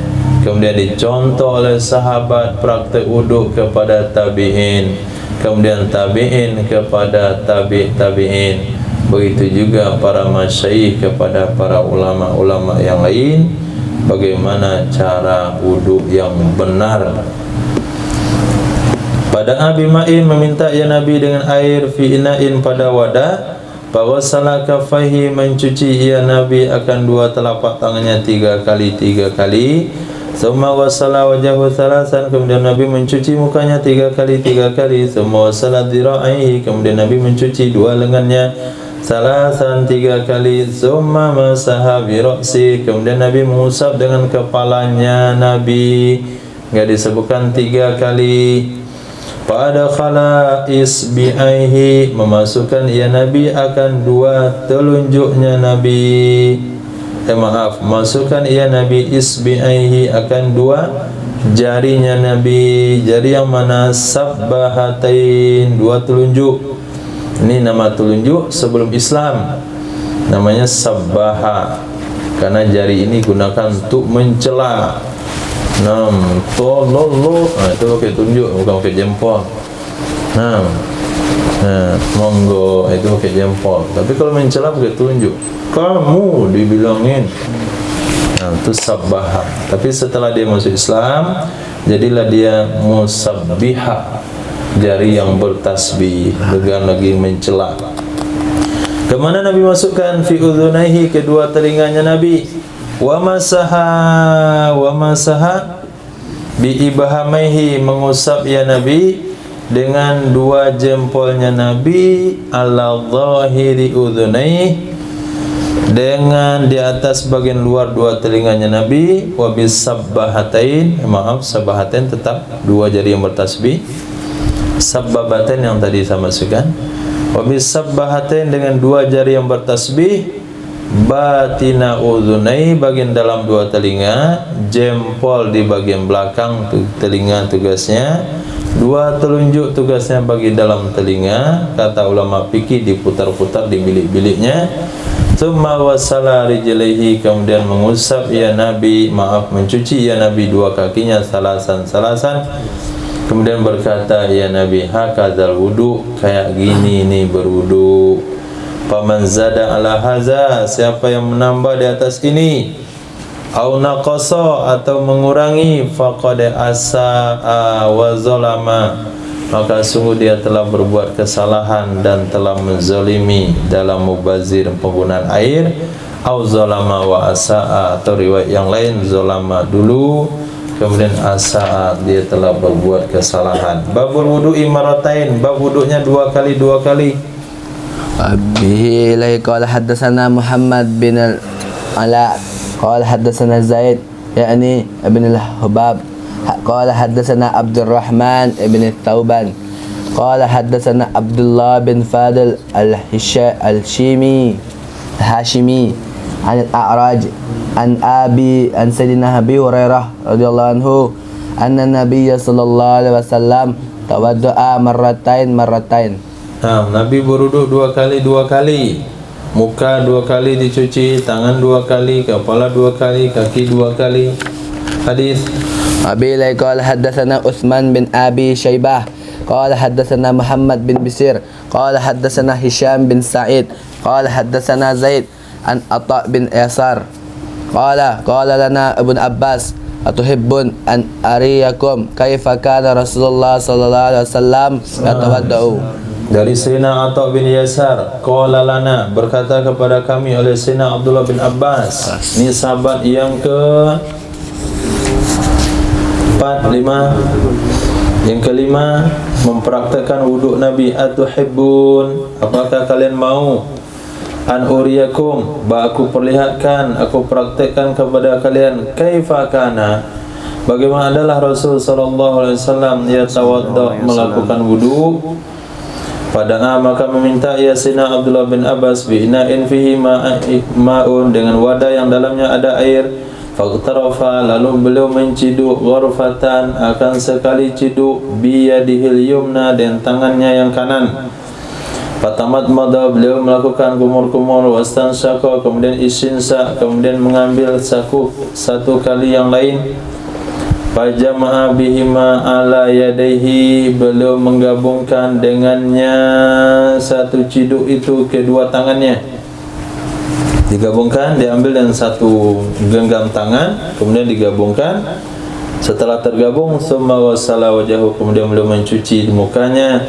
Kemudian dicontoh oleh sahabat praktek wudu kepada tabi'in, kemudian tabi'in kepada tabi'in. Begitu juga para masyayikh kepada para ulama-ulama yang lain, bagaimana cara wudu yang benar. Pada Abi Ma'in meminta ya Nabi dengan air fi ina'in, pada wadah. Fawasala kafaihi, mencuci ya Nabi akan dua telapak tangannya 3 kali. Summa wasala wajahu salasan, kemudian Nabi mencuci mukanya 3 kali. Summa wasala dhira'aihi, kemudian Nabi mencuci dua lengannya salasan 3 kali. Summa masaha bi ra'si, kemudian Nabi mengusap dengan kepalanya Nabi, enggak disebutkan 3 kali. Pada khala isbi'aihi, memasukkan ya Nabi akan dua telunjuknya Nabi. Masukkan ya Nabi isbi'aihi akan dua jarinya Nabi. Jari yang mana? Sabbahatain, dua telunjuk. Ini nama telunjuk sebelum Islam, namanya sabbaha, karena jari ini gunakan untuk mencela. Tololo, itu pakai tunjuk, bukan pakai jempol. Monggo, itu pakai jempol. Tapi kalau mencela pakai tunjuk, kamu dibilangin. Itu sabbaha. Tapi setelah dia masuk Islam, jadilah dia musabbiha, jari yang bertasbih, bukan lagi mencela. Kemana Nabi masukkan? Fi udhunaihi, kedua telinganya Nabi. Wa masaha bi ibhamaihi, mengusap ya Nabi dengan dua jempolnya Nabi ala zahiri udhunaihi, dengan di atas bagian luar dua telinganya Nabi. Wa bis sabbahatain, sabbahatain tetap dua jari yang bertasbih. Sabbabatain yang tadi saya masukkan. Wa bis sabbahatain, dengan dua jari yang bertasbih. Batina udhunai, bagian dalam dua telinga. Jempol di bagian belakang telinga tugasnya. Dua telunjuk tugasnya bagi dalam telinga. Kata ulama fikih diputar-putar di bilik-biliknya. Tsumma wasala rijlaihi, kemudian mengusap ya Nabi, mencuci ya Nabi dua kakinya salasan. Kemudian berkata ya Nabi, hakadzal wudu, kayak gini nih berwudu. Faman zada ala haza, siapa yang menambah di atas ini, au naqasa atau mengurangi, faqad asaa wa zalama, maka sungguh dia telah berbuat kesalahan dan telah menzalimi dalam mubazir penggunaan air. Au zalama wa asaa, atau riwayat yang lain zalama dulu kemudian asaa, dia telah berbuat kesalahan. Babul wudu'i maratain, bab wuduknya dua kali. Bihi ilai qala haddatsana Muhammad bin al-Ala qala haddatsana Zaid yakni ibn al-Hubab qala haddatsana Abdurrahman ibn Thauban qala haddatsana Abdullah bin Fadl al-Hashimi an al-A'raj an Sayyidina Abi Hurairah radhiyallahu anhu anna Nabiyya sallallahu alaihi wasallam tawadda'a marratain. Nabi berwuduk dua kali. Muka dua kali dicuci, tangan dua kali, kepala dua kali, kaki dua kali. Hadis Abi Ilai qala haddatsana Utsman bin Abi Syaibah qala haddatsana Muhammad bin Bisir qala haddatsana Hisham bin Sa'id qala haddatsana Zaid an Atha bin Yasar qala lana Ibn Abbas atuhibbun an ariyakum kaifa kana Rasulullah sallallahu alaihi wasallam yatawaddau. Dari Sayyidina Atha bin Yasar, qala lana, berkata kepada kami oleh Sayyidina Abdullah bin Abbas. Ini sahabat yang yang kelima mempraktikkan wuduk Nabi. Atuhibbun, apakah kalian mau, an uriyakum, aku perlihatkan, aku praktikkan kepada kalian, kaifa kana, bagaimana adalah Rasul sallallahu alaihi wasallam yatawadda, melakukan wuduk. Pada maka meminta ia Sayyidina Abdullah bin Abbas bi'ina'in fihi ma'un, dengan wadah yang dalamnya ada air. Faqtarafa, lalu beliau menciduk, gharfatan, akan sekali ciduk, biyadihil yumna, dengan tangannya yang kanan. Fatamat madha, beliau melakukan kumur-kumur, wastansyaqa, kemudian istinsa, kemudian mengambil sakuk satu kali yang lain. Fajama'a bihima ala yadaihi, beliau menggabungkan dengannya satu ciduk itu kedua tangannya. Digabungkan, diambil dengan satu genggam tangan, kemudian digabungkan. Setelah tergabung, summa wassala wajahu, kemudian beliau mencuci mukanya.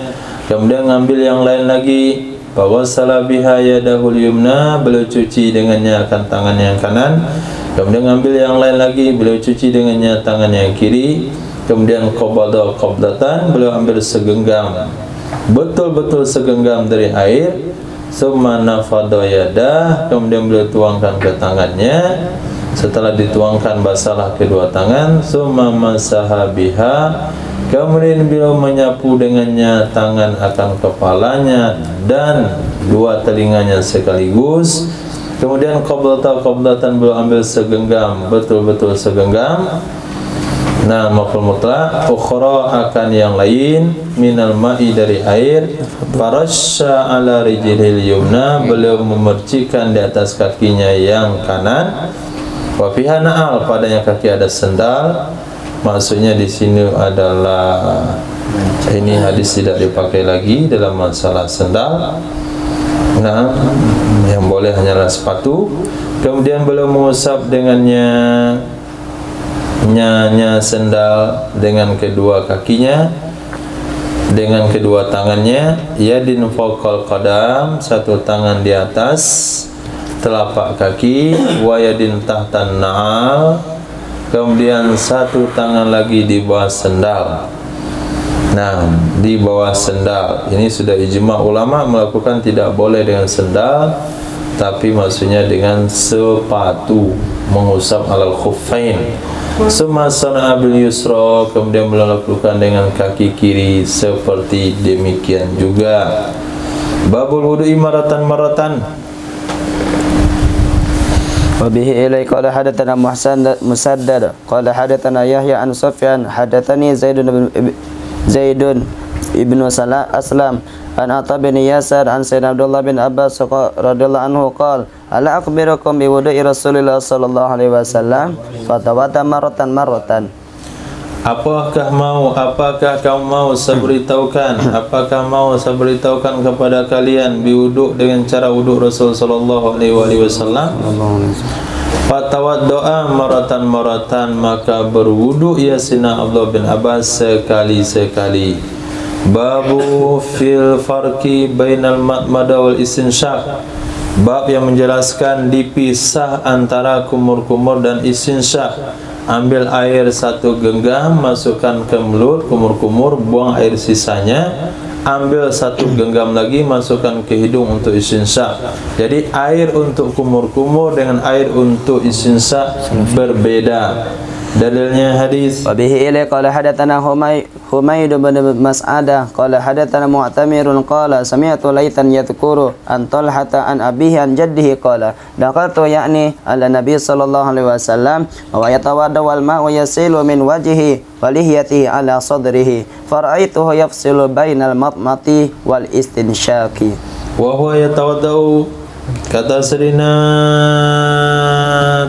Kemudian ngambil yang lain lagi, fawassala biha yadahul yumna, beliau cuci dengannya akan tangannya yang kanan. Kemudian ngambil yang lain lagi, beliau cuci dengannya tangan yang kiri. Kemudian qabada qabdatan, beliau ambil segenggam, betul-betul segenggam dari air. Summa nafadha yadah, kemudian beliau tuangkan ke tangannya. Setelah dituangkan, basalah kedua tangan. Summa masaha biha, kemudian beliau menyapu dengannya tangan akan kepalanya dan dua telinganya sekaligus. Kemudian qablatan, beliau ambil segenggam, betul-betul segenggam. Nah, maf'ul mutlaq, ukhra, akan yang lain, minal ma'i, dari air. Farasha ala rijlil yumna, beliau memercikan di atas kakinya yang kanan. Wa fiha na'al, padanya kaki ada sendal. Maksudnya di sini adalah ini hadis tidak dipakai lagi dalam masalah sendal. Nah, yang boleh hanyalah sepatu. Kemudian beliau mengusap dengannya sendal dengan kedua kakinya, dengan kedua tangannya. Yadin fawqal qadam, satu tangan di atas telapak kaki, wa yadin tahtan na'al, kemudian satu tangan lagi di bawah sendal. Nah, di bawah sendal ini sudah ijma' ulama melakukan tidak boleh dengan sendal, tapi maksudnya dengan sepatu, mengusap alal khuffain. Summa sana'a bil yusra, kemudian melakukan dengan kaki kiri seperti demikian juga. Babul wudu'i maratan. Wabihi ilai qala hadatsana Musaddad qala hadatsana Yahya an Sufyan hadatsani Zaidun ibnu Aslam an Atha bin Yasar an Sayyidina Abdullah bin Abbas radhiyallahu anhu qala ala akhbirukum bi wudu'i Rasulillah sallallahu alaihi wasallam fatawadda marratan. Apakah kamu mau saya beritahukan kepada kalian biwuduk dengan cara wuduk Rasul sallallahu alaihi wasallam. Fatawaddoa maratan maka berwudu ia Sayyidina Abdullah bin Abbas sekali-sekali. Babu fil farqi bainal madmada wal istinsyaq. Bab yang menjelaskan dipisah antara kumur-kumur dan istinsyaq. Ambil air satu genggam, masukkan ke mulut, kumur-kumur, buang air sisanya. Ambil satu genggam lagi, masukkan ke hidung untuk istinsyaq. Jadi air untuk kumur-kumur dengan air untuk istinsyaq berbeda. Dalilnya hadis. Wa bihi ilai qala hadatsana Humaid bin Mas'adah qala hadatsana Mu'tamirun qala sami'tu Laitan yadhkuru an Talhata an abihi an jaddihi qala daqaltu ya'ni ala nabiy sallallahu alaihi wasallam wa yatawadda wal ma'u yasilu min wajhihi wa lihyatihi ala sadrihi fara'aituhu yafsilu bainal matmati wal istinsyaqi Wa huwa yatawaddau, kata Sayyidina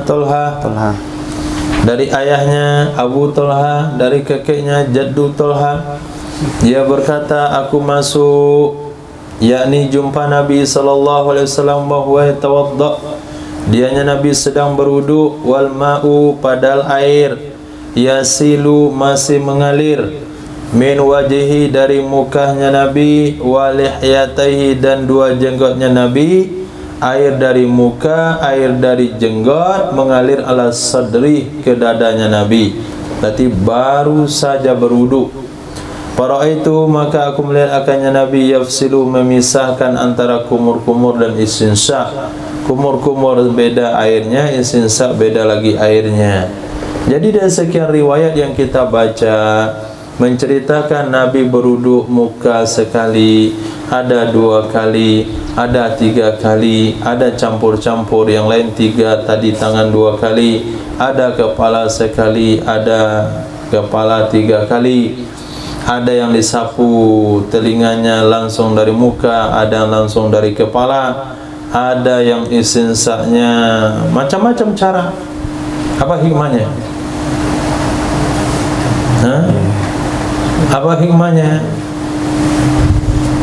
Talha dari ayahnya Abu Talha, dari kakeknya Jaddu Talha, dia berkata, aku masuk, yakni jumpa Nabi sallallahu alaihi wasallam wa huwa yatawadda, dianya Nabi sedang berwudu, wal ma'u, padahal air, yasilu, masih mengalir, min wajhi, dari mukanya Nabi, wa lihyataihi, dan dua jenggotnya Nabi. Air dari muka, air dari jenggot mengalir ala sadri, ke dadanya Nabi. Berarti baru saja berwudu. Para itu maka aku melihat akannya Nabi yafsilu, memisahkan antara kumur-kumur dan istinsyaq. Kumur-kumur beda airnya, istinsyaq beda lagi airnya. Jadi dari sekian riwayat yang kita baca menceritakan Nabi berwudu muka sekali, ada 2 kali, ada 3 kali, ada campur-campur, yang lain 3, tadi tangan 2 kali, ada kepala sekali, ada kepala 3 kali, ada yang disapu telinganya langsung dari muka, ada yang langsung dari kepala, ada yang istinsyaqnya macam-macam cara. Apa hikmahnya? Apa hikmahnya?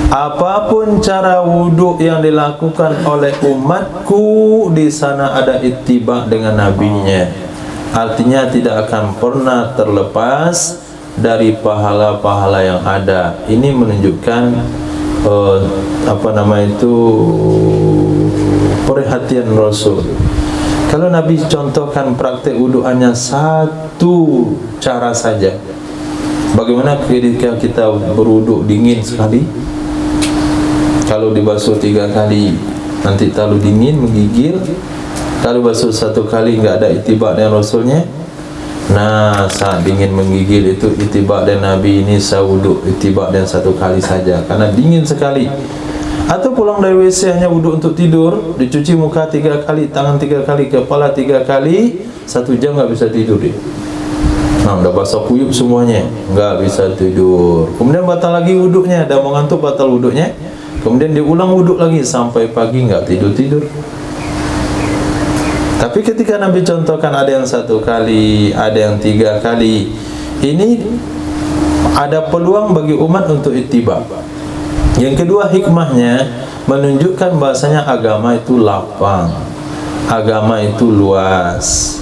Apapun cara wudhu yang dilakukan oleh umatku, di sana ada ittiba dengan nabinya. Artinya tidak akan pernah terlepas dari pahala-pahala yang ada. Ini menunjukkan perhatian Rasul. Kalau Nabi contohkan praktek wudhuannya satu cara saja, bagaimana ketika kita berwudhu dingin sekali? Kalau dibasuh 3 kali nanti terlalu dingin, menggigil. Kalau basuh 1 kali enggak ada ittiba dengan Rasulnya. Nah, saat dingin menggigil itu ittiba dengan Nabi. Ini saya wudhu ittiba dengan 1 kali saja karena dingin sekali. Atau pulang dari WC hanya wudhu untuk tidur, dicuci muka 3 kali, tangan 3 kali, kepala 3 kali, 1 jam enggak bisa tidur dia. Nah, udah basah kuyup semuanya, enggak bisa tidur. Kemudian batal lagi wudhunya, dah mau ngantuk, batal wudhunya. Kemudian diulang wudhu lagi sampai pagi, enggak tidur-tidur. Tapi ketika Nabi contohkan ada yang 1 kali, ada yang 3 kali, ini ada peluang bagi umat untuk ittiba. Yang kedua, hikmahnya menunjukkan bahasanya agama itu lapang, agama itu luas.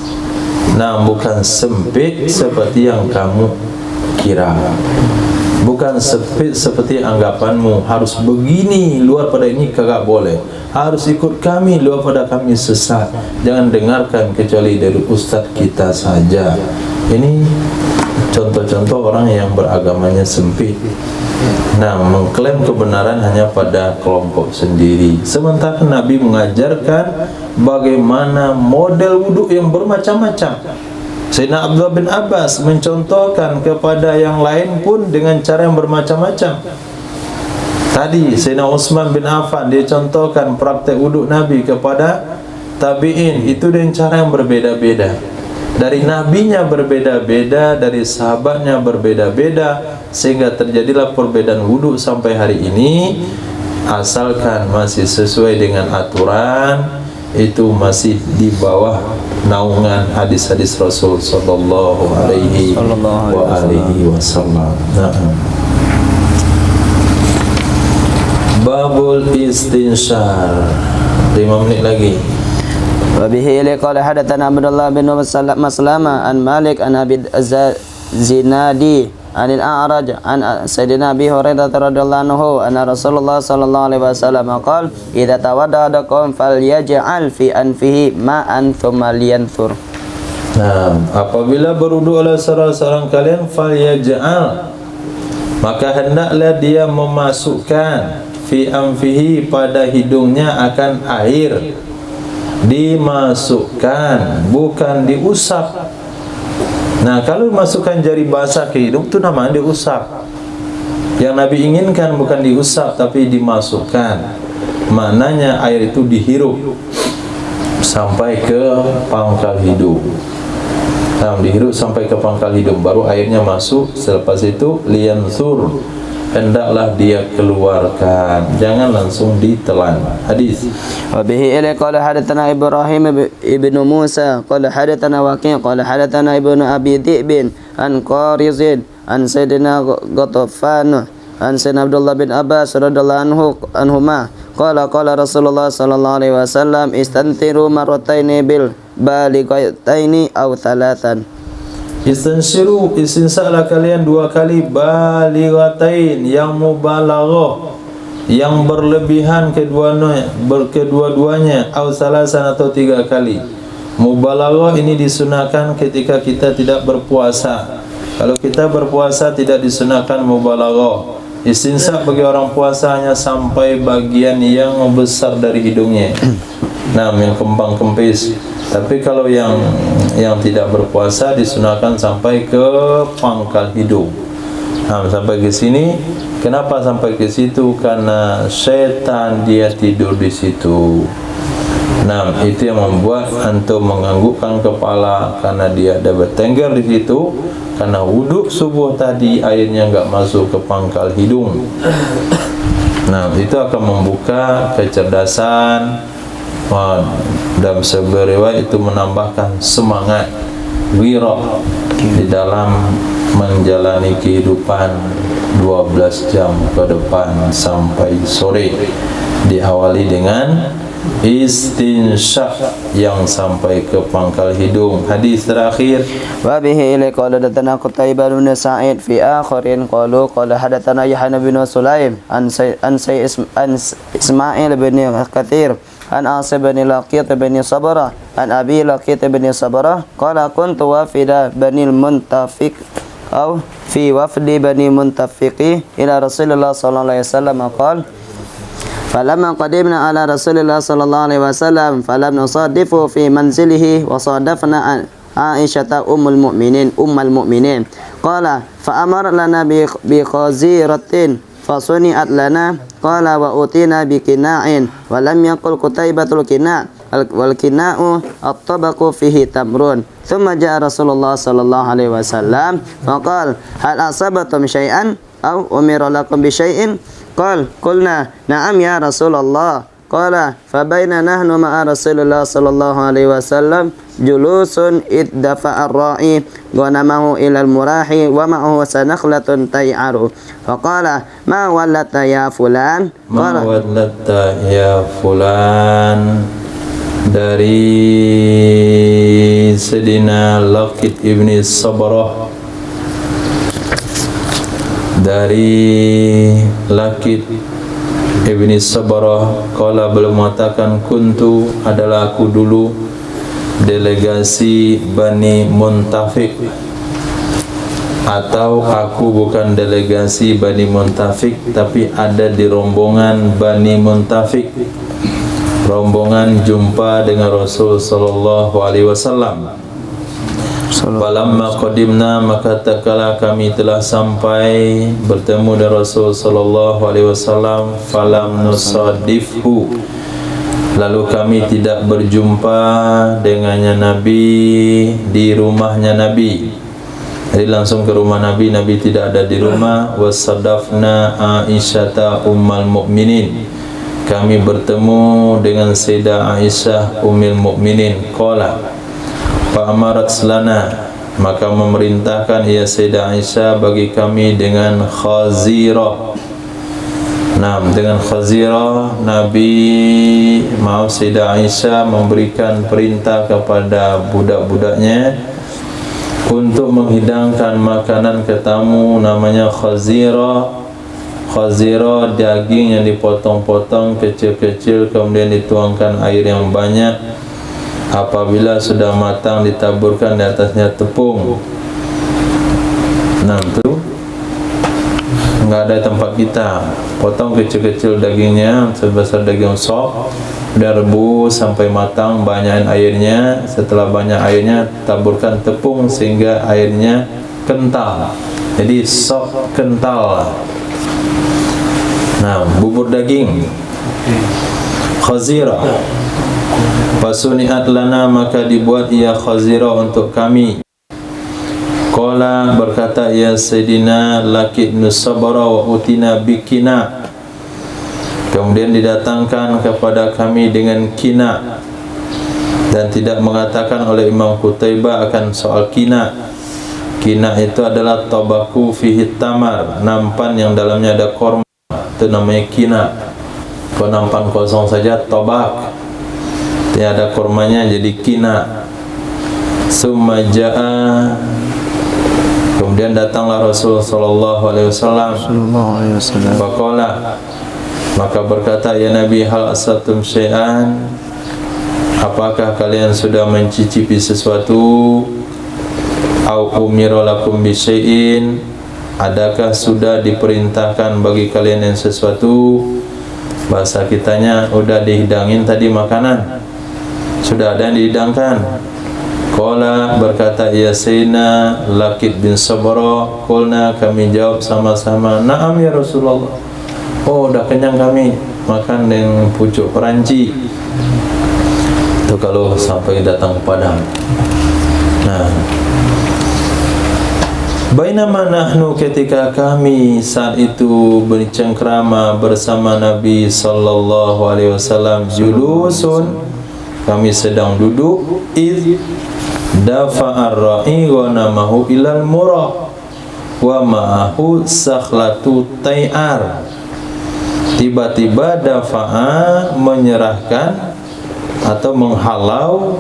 Nah, bukan sempit seperti yang kamu kira, bukan sempit seperti anggapanmu. Harus begini, luar pada ini kagak boleh. Harus ikut kami, luar pada kami sesat. Jangan dengarkan kecuali dari ustadz kita saja. Ini contoh-contoh orang yang beragamanya sempit. Nah, mengklaim kebenaran hanya pada kelompok sendiri. Sementara Nabi mengajarkan bagaimana model wudhu yang bermacam-macam. Sayyidina Abdullah bin Abbas mencontohkan kepada yang lain pun dengan cara yang bermacam-macam. Tadi Sayyidina Utsman bin Affan, dia contohkan praktek wudhu Nabi kepada tabi'in, itu dengan cara yang berbeda-beda. Dari nabinya berbeda-beda, dari sahabatnya berbeda-beda, sehingga terjadilah perbedaan wudhu sampai hari ini. Asalkan masih sesuai dengan aturan, itu masih di bawah naungan hadis-hadis Rasul sallallahu alaihi wasallam. Babul istinsyar. 5 menit lagi. وبه إليه قال حدثنا عبد الله بن مسلمة عن مالك عن أبي الزنادي عن الأعرج عن سيدنا أبي هريرة رضي الله عنه أن رسول الله صلى الله عليه وسلم قال إذا تودع أحدكم فليجعل في أنفه ماء ثم لينثر. Nah, apabila berwudu oleh salah seorang kalian, falyaj'al, maka hendaklah dia memasukkan fi anfihi, pada hidungnya akan air, dimasukkan, bukan diusap. Nah, kalau masukkan jari basah ke hidung itu namanya diusap. Yang Nabi inginkan bukan diusap tapi dimasukkan. Maknanya air itu dihirup sampai ke pangkal hidung. Nah, dihirup sampai ke pangkal hidung, baru airnya masuk. Selepas itu liyansur, hendaklah dia keluarkan, jangan langsung ditelan. Hadis. Wa bihi ila qala hadatsana Ibrahim ibnu Musa qala hadatsana Waqi' qala hadatsana ibnu Abi Dhi'bin an Qarizin an Sayyidina Ghatafan an Sayyidina Abdullah bin Abbas radhiyallahu anhuma qala Rasulullah sallallahu alaihi wasallam istantiru marrataini bil balighaitaini aw thalathan. Istansiru, istinsaklah kalian 2 kali, balighatain, yang mubalaghah, yang berlebihan kedua-duanya, au salasan, atau 3 kali. Mubalaghah ini disunahkan ketika kita tidak berpuasa. Kalau kita berpuasa tidak disunahkan mubalaghah. Istinsak bagi orang puasa hanya sampai bagian yang besar dari hidungnya. Nah, yang kembang kempis. Tapi kalau yang tidak berpuasa disunahkan sampai ke pangkal hidung. Nah, sampai ke sini. Kenapa sampai ke situ? Karena setan dia tidur di situ. Nah, itu yang membuat antum menganggukkan kepala karena dia ada bertengger di situ. Karena wudhu subuh tadi airnya enggak masuk ke pangkal hidung. Nah, itu akan membuka kecerdasan. Dalam sebuah riwayat itu menambahkan semangat, wirah di dalam menjalani kehidupan 12 jam ke depan sampai sore. Diawali dengan istinsyak yang sampai ke pangkal hidung. Hadis terakhir. Wa bihi ila qala hadatsana Qutaibah bin Sa'id fi akhirin qalu qala hadatsana Yahya bin Sulaim an Ismail bin Katsir an Asib bin Laqit bin Sabrah an Abi Laqit bin Sabrah qala kuntu wafida Bani Muntafiq aw fi wafdi Bani Muntafiqi ila Rasulullah sallallahu alaihi wasallam qala falamma qadimna ala Rasulillah sallallahu alaihi wasallam falam nusaddifu fi manzilihi wa sadafna Aisyah ummul mu'minin qala fa amara lana bi khaziratin fasuni'at lana qala wa utina bi kina'in wa lam yaqul Qutaibatul kina' wal kina'u at-tabaqu fihi tamrun thumma ja'a Rasulullah sallallahu alaihi wasallam wa qala hal asabatum syai'an aw umira lakum bi syai'in qulna na'am ya Rasulullah qala fa baina nahnu ma'a Rasulillah sallallahu alaihi wasallam julusun iddafa ar-ra'i wa namahu ila al-murahi wa ma'ahu sanakhlatun tay'aru fa qala ma wallata ya fulan dari Sayyidina Laqit ibni Sabrah, dari Laqit ibni Sabrah qala, beliau mengatakan kuntu, adalah aku dulu delegasi Bani Muntafiq, atau aku bukan delegasi Bani Muntafiq tapi ada di rombongan Bani Muntafiq, rombongan jumpa dengan Rasul sallallahu alaihi wasallam. Falamma qadimna, maka tatkala kami telah sampai bertemu dengan Rasul sallallahu alaihi wasallam, falam nusadifhu, lalu kami tidak berjumpa dengannya Nabi di rumahnya Nabi. Jadi langsung ke rumah Nabi, Nabi tidak ada di rumah. Wasadafna Aisyata ummul mu'minin, kami bertemu dengan Sayyidah Aisyah ummul mu'minin. Qala fa'amarat lana, maka memerintahkan ia Sayyidah Aisyah bagi kami dengan khazirah. Nah, dengan khazirah Sayyidah Aisyah memberikan perintah kepada budak-budaknya untuk menghidangkan makanan ke tamu, namanya khazirah. Khazirah daging yang dipotong-potong kecil-kecil, kemudian dituangkan air yang banyak. Apabila sudah matang ditaburkan di atasnya tepung. Nah, itu enggak ada tempat kita. Potong kecil-kecil dagingnya sebesar daging sop, udah rebus sampai matang, banyakin airnya. Setelah banyak airnya, taburkan tepung sehingga airnya kental. Jadi sop kental. Nah, bubur daging khazirah. Fasuni'at lana, maka dibuat ia khazirah untuk kami. Qala, berkata ya Sayyidina Laqid bin Sabra, wa utina bikina. Kemudian didatangkan kepada kami dengan kina. Dan tidak mengatakan oleh Imam Qutaibah akan soal kina. Kina itu adalah tabaku fihi tamar, nampan yang dalamnya ada korma, itu namanya kina. Kalau nampan kosong saja tabak, tiada kormanya, jadi kina. Summa ja'a, kemudian datanglah Rasul sallallahu alaihi wasallam. Faqala, maka berkata ya Nabi, hal asatum syai'an, apakah kalian sudah mencicipi sesuatu? Au umira lakum bi syai'in, adakah sudah diperintahkan bagi kalian yang sesuatu? Bahasa kitanya udah dihidangin tadi makanan, sudah ada yang dihidangkan. Qala, berkata ya Sayyidina Laqid bin Sabra, qulna, kami jawab sama-sama, na'am ya Rasulullah. Oh, udah kenyang kami makan dengan pucuk peranci. Itu kalau sampai datang ke Padang. Nah, bainama nahnu, ketika kami saat itu bercengkrama bersama Nabi sallallahu alaihi wasallam, julusun, kami sedang duduk, iz dafa'ar ra'i wa namahu ilal murah wa ma'ahu sakhlatu tay'ar. Tiba-tiba dafa'a, menyerahkan atau menghalau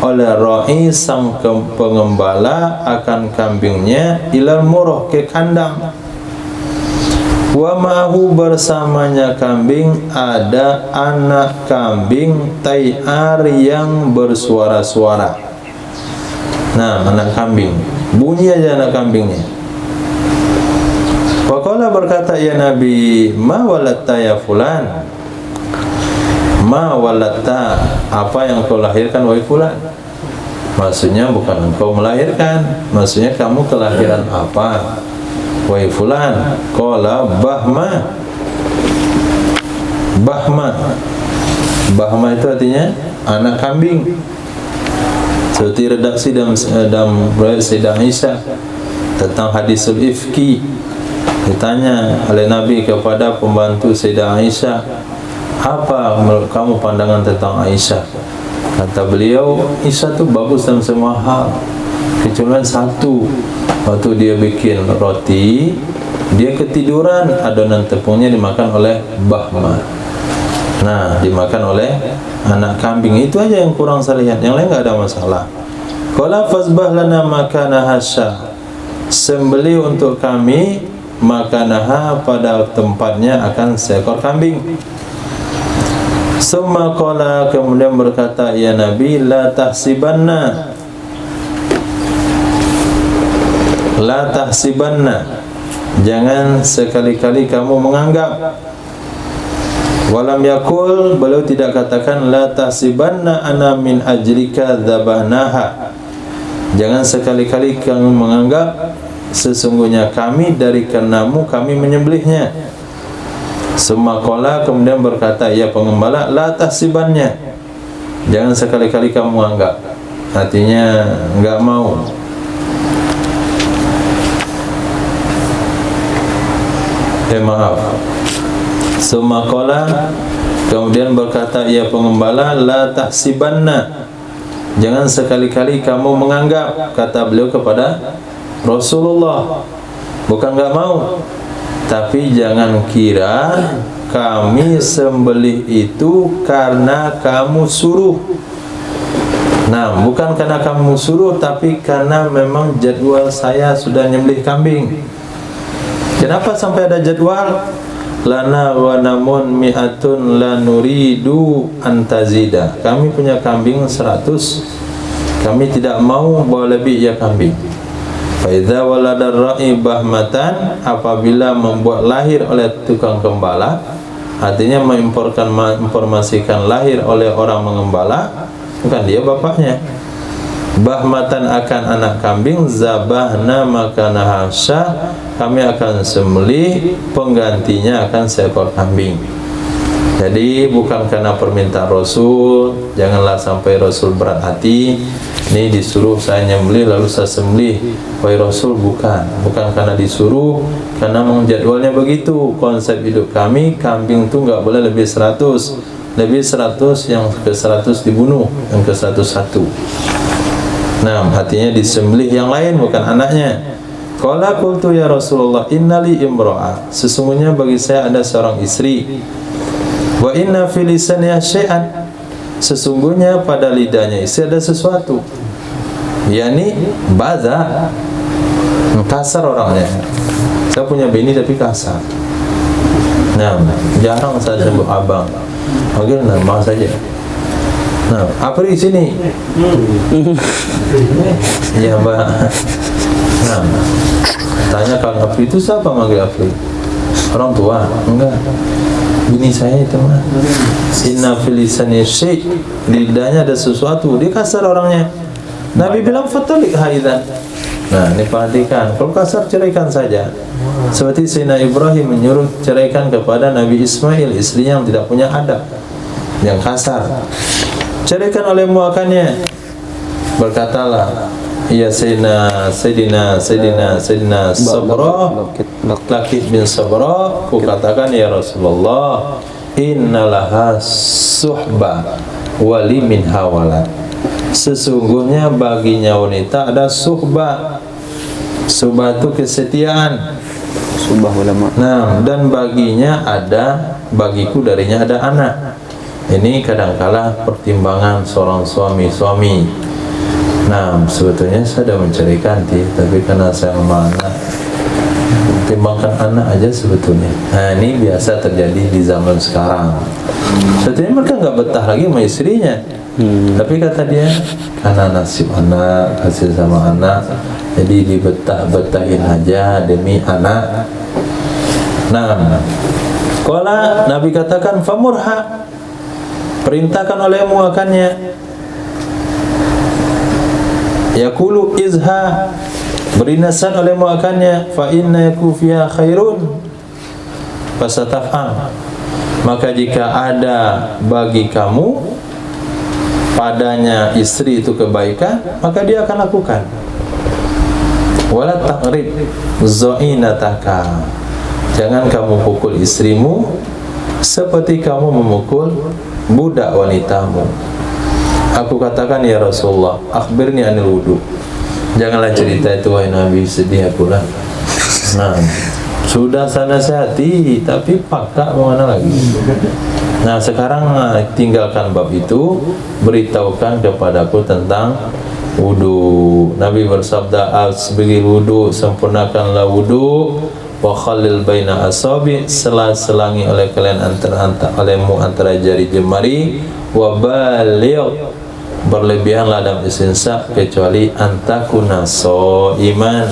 oleh ra'i, sang pengembala, akan kambingnya, ilal murah, ke kandang. Wa ma'ahu, bersamanya kambing ada anak kambing tay'ar yang bersuara-suara. Nah, anak kambing, bunyi aja anak kambingnya. Faqala, berkata ya Nabi, ma walatta ya fulan, ma walatta, apa yang kau lahirkan wahai fulan? Maksudnya bukan engkau melahirkan, maksudnya kamu kelahiran apa wahai fulan? Qala bahma. Bahma, bahma itu artinya anak kambing. Seperti redaksi dalam Sayyidah Aisyah tentang hadisul ifki, ditanya oleh Nabi kepada pembantu Sayyidah Aisyah, apa menurut kamu pandangan tentang Aisyah? Kata beliau, Aisyah itu bagus dalam semua hal, kecuali satu. Waktu dia bikin roti, dia ketiduran, adonan tepungnya dimakan oleh bahma. Nah, dimakan oleh anak kambing. Itu aja yang kurang saya lihat, yang lain enggak ada masalah. Qala fazbah lana makanaha syah, sembelih untuk kami makanaha, pada tempatnya, akan seekor kambing. Summa qala, kemudian berkata ya Nabi, la tahsibanna, la tahsibanna, jangan sekali-kali kamu menganggap. Walam yakul, beliau tidak katakan la tahsibanna ana min ajrika dzabanaha, jangan sekali-kali kamu menganggap sesungguhnya kami dari karenamu kami menyembelihnya. Summa qala, kemudian berkata ya pengembala, la tahsibannya, jangan sekali-kali kamu menganggap, artinya enggak mau. Maaf. Summa qala, kemudian berkata ya pengembala, la tahsibanna, jangan sekali-kali kamu menganggap, kata beliau kepada Rasulullah. Bukan enggak mau, Tapi jangan kira kami sembelih itu karena kamu suruh. Nah, bukan karena kamu suruh, tapi karena memang jadwal saya sudah nyembelih kambing. Kenapa sampai ada jadwal? Lana wa namun mi'atun la nuridu antazida. Kami punya kambing 100. Kami tidak mau bawa lebih ya kambing. Fa idza waladar ra'i bahmatan, apabila membuat lahir oleh tukang gembala, artinya menginformasikan lahir oleh orang mengembala, bukan dia bapaknya. Bahmatan akan anak kambing, zabahna makanaha syah, kami akan sembelih, penggantinya akan seekor kambing. Jadi bukan karena permintaan Rasul, janganlah sampai Rasul berat hati, ini disuruh saya nyembelih lalu saya sembelih. Wahai Rasul, bukan karena disuruh, karena memang jadwalnya begitu. Konsep hidup kami, kambing itu nggak boleh lebih 100. Lebih 100, yang ke 100 dibunuh, yang ke 101. Nah, artinya disembelih yang lain, bukan anaknya. Qala qultu ya Rasulullah innali imra'a, sesungguhnya bagi saya ada seorang istri. Wa inna fi lisaniha syai'an, sesungguhnya pada lidahnya istri ada sesuatu. Yani baza, kasar orangnya. Saya punya bini tapi kasar. Nah, jarang saya sebut abang. Panggil nama saja. Nah, Apri sini. Iya, Mbak. Nah, tanya kalau Apri itu siapa manggil Apri? Orang tua? Enggak. Bini saya itu mah. Inna fil lisani syai', lidahnya ada sesuatu, dia kasar orangnya. Nabi bilang fatalik haidan. Nah, ini perhatikan, kalau kasar ceraikan saja. Seperti Sayyidina Ibrahim menyuruh ceraikan kepada Nabi Ismail, istrinya yang tidak punya adab, yang kasar. Ceraikan oleh muakannya. Berkatalah, ya Sayyidina Sabra, Lakit bin Sabra, ku katakan ya Rasulullah, innalaha suhba wali min hawala, sesungguhnya baginya wanita ada suhbah. Suhbah itu kesetiaan. Subah ulama. Nah, dan baginya ada, bagiku darinya ada anak. Ini kadangkala pertimbangan seorang suami. Nah, sebetulnya saya sudah menceraikan tapi karena saya sama anak, pertimbangkan anak aja sebetulnya. Nah, ini biasa terjadi di zaman sekarang. Sebetulnya mereka nggak betah lagi sama istrinya. Tapi kata dia, karena nasib anak, kasih sama anak, jadi dibetah-betahin aja demi anak. Nah, kalau Nabi katakan famurha, perintahkan olehmu akannya. Yaqulu izha, beri nasihat olehmu akannya. Fa inna yaku fiha khairun fasataf'al, maka jika ada bagi kamu padanya istri itu kebaikan, maka dia akan lakukan. Wala taqrib zainataka, jangan kamu pukul istrimu seperti kamu memukul budak wanitamu. Aku katakan ya Rasulullah, akhbirni anil wudu, janganlah cerita itu wahai Nabi, sedih aku lah. Nah, sudah saya nasihati tapi pakak mana lagi. Nah, sekarang tinggalkan bab itu, beritahukan kepadaku tentang wudu. Nabi bersabda, asbighi wudu, sempurnakanlah wudu, wa khalil baina asabi, selangi oleh kalian antara jari jemari, wa baligh, berlebihanlah dalam istinsaq, kecuali antakuna iman,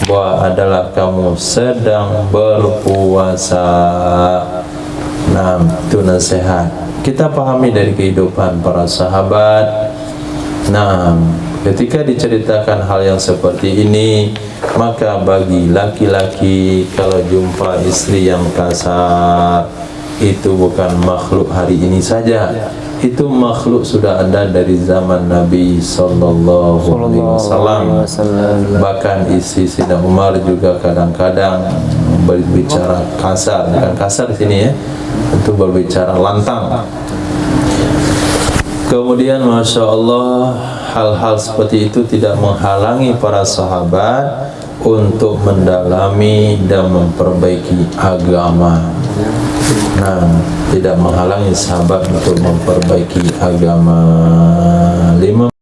bahwa adalah kamu sedang berpuasa. Nah, itu nasihat kita pahami dari kehidupan para sahabat. Nah, ketika diceritakan hal yang seperti ini, maka bagi laki-laki kalau jumpa istri yang kasar, itu bukan makhluk hari ini saja, itu makhluk sudah ada dari zaman Nabi Sallallahu Alaihi Wasallam. Bahkan istri Sayyidina Umar juga kadang-kadang berbicara kasar, bukan kasar di sini ya, itu berbicara lantang. Kemudian Masya Allah, hal-hal seperti itu tidak menghalangi para sahabat untuk mendalami dan memperbaiki agama. Nah, tidak menghalangi sahabat untuk memperbaiki agama. 5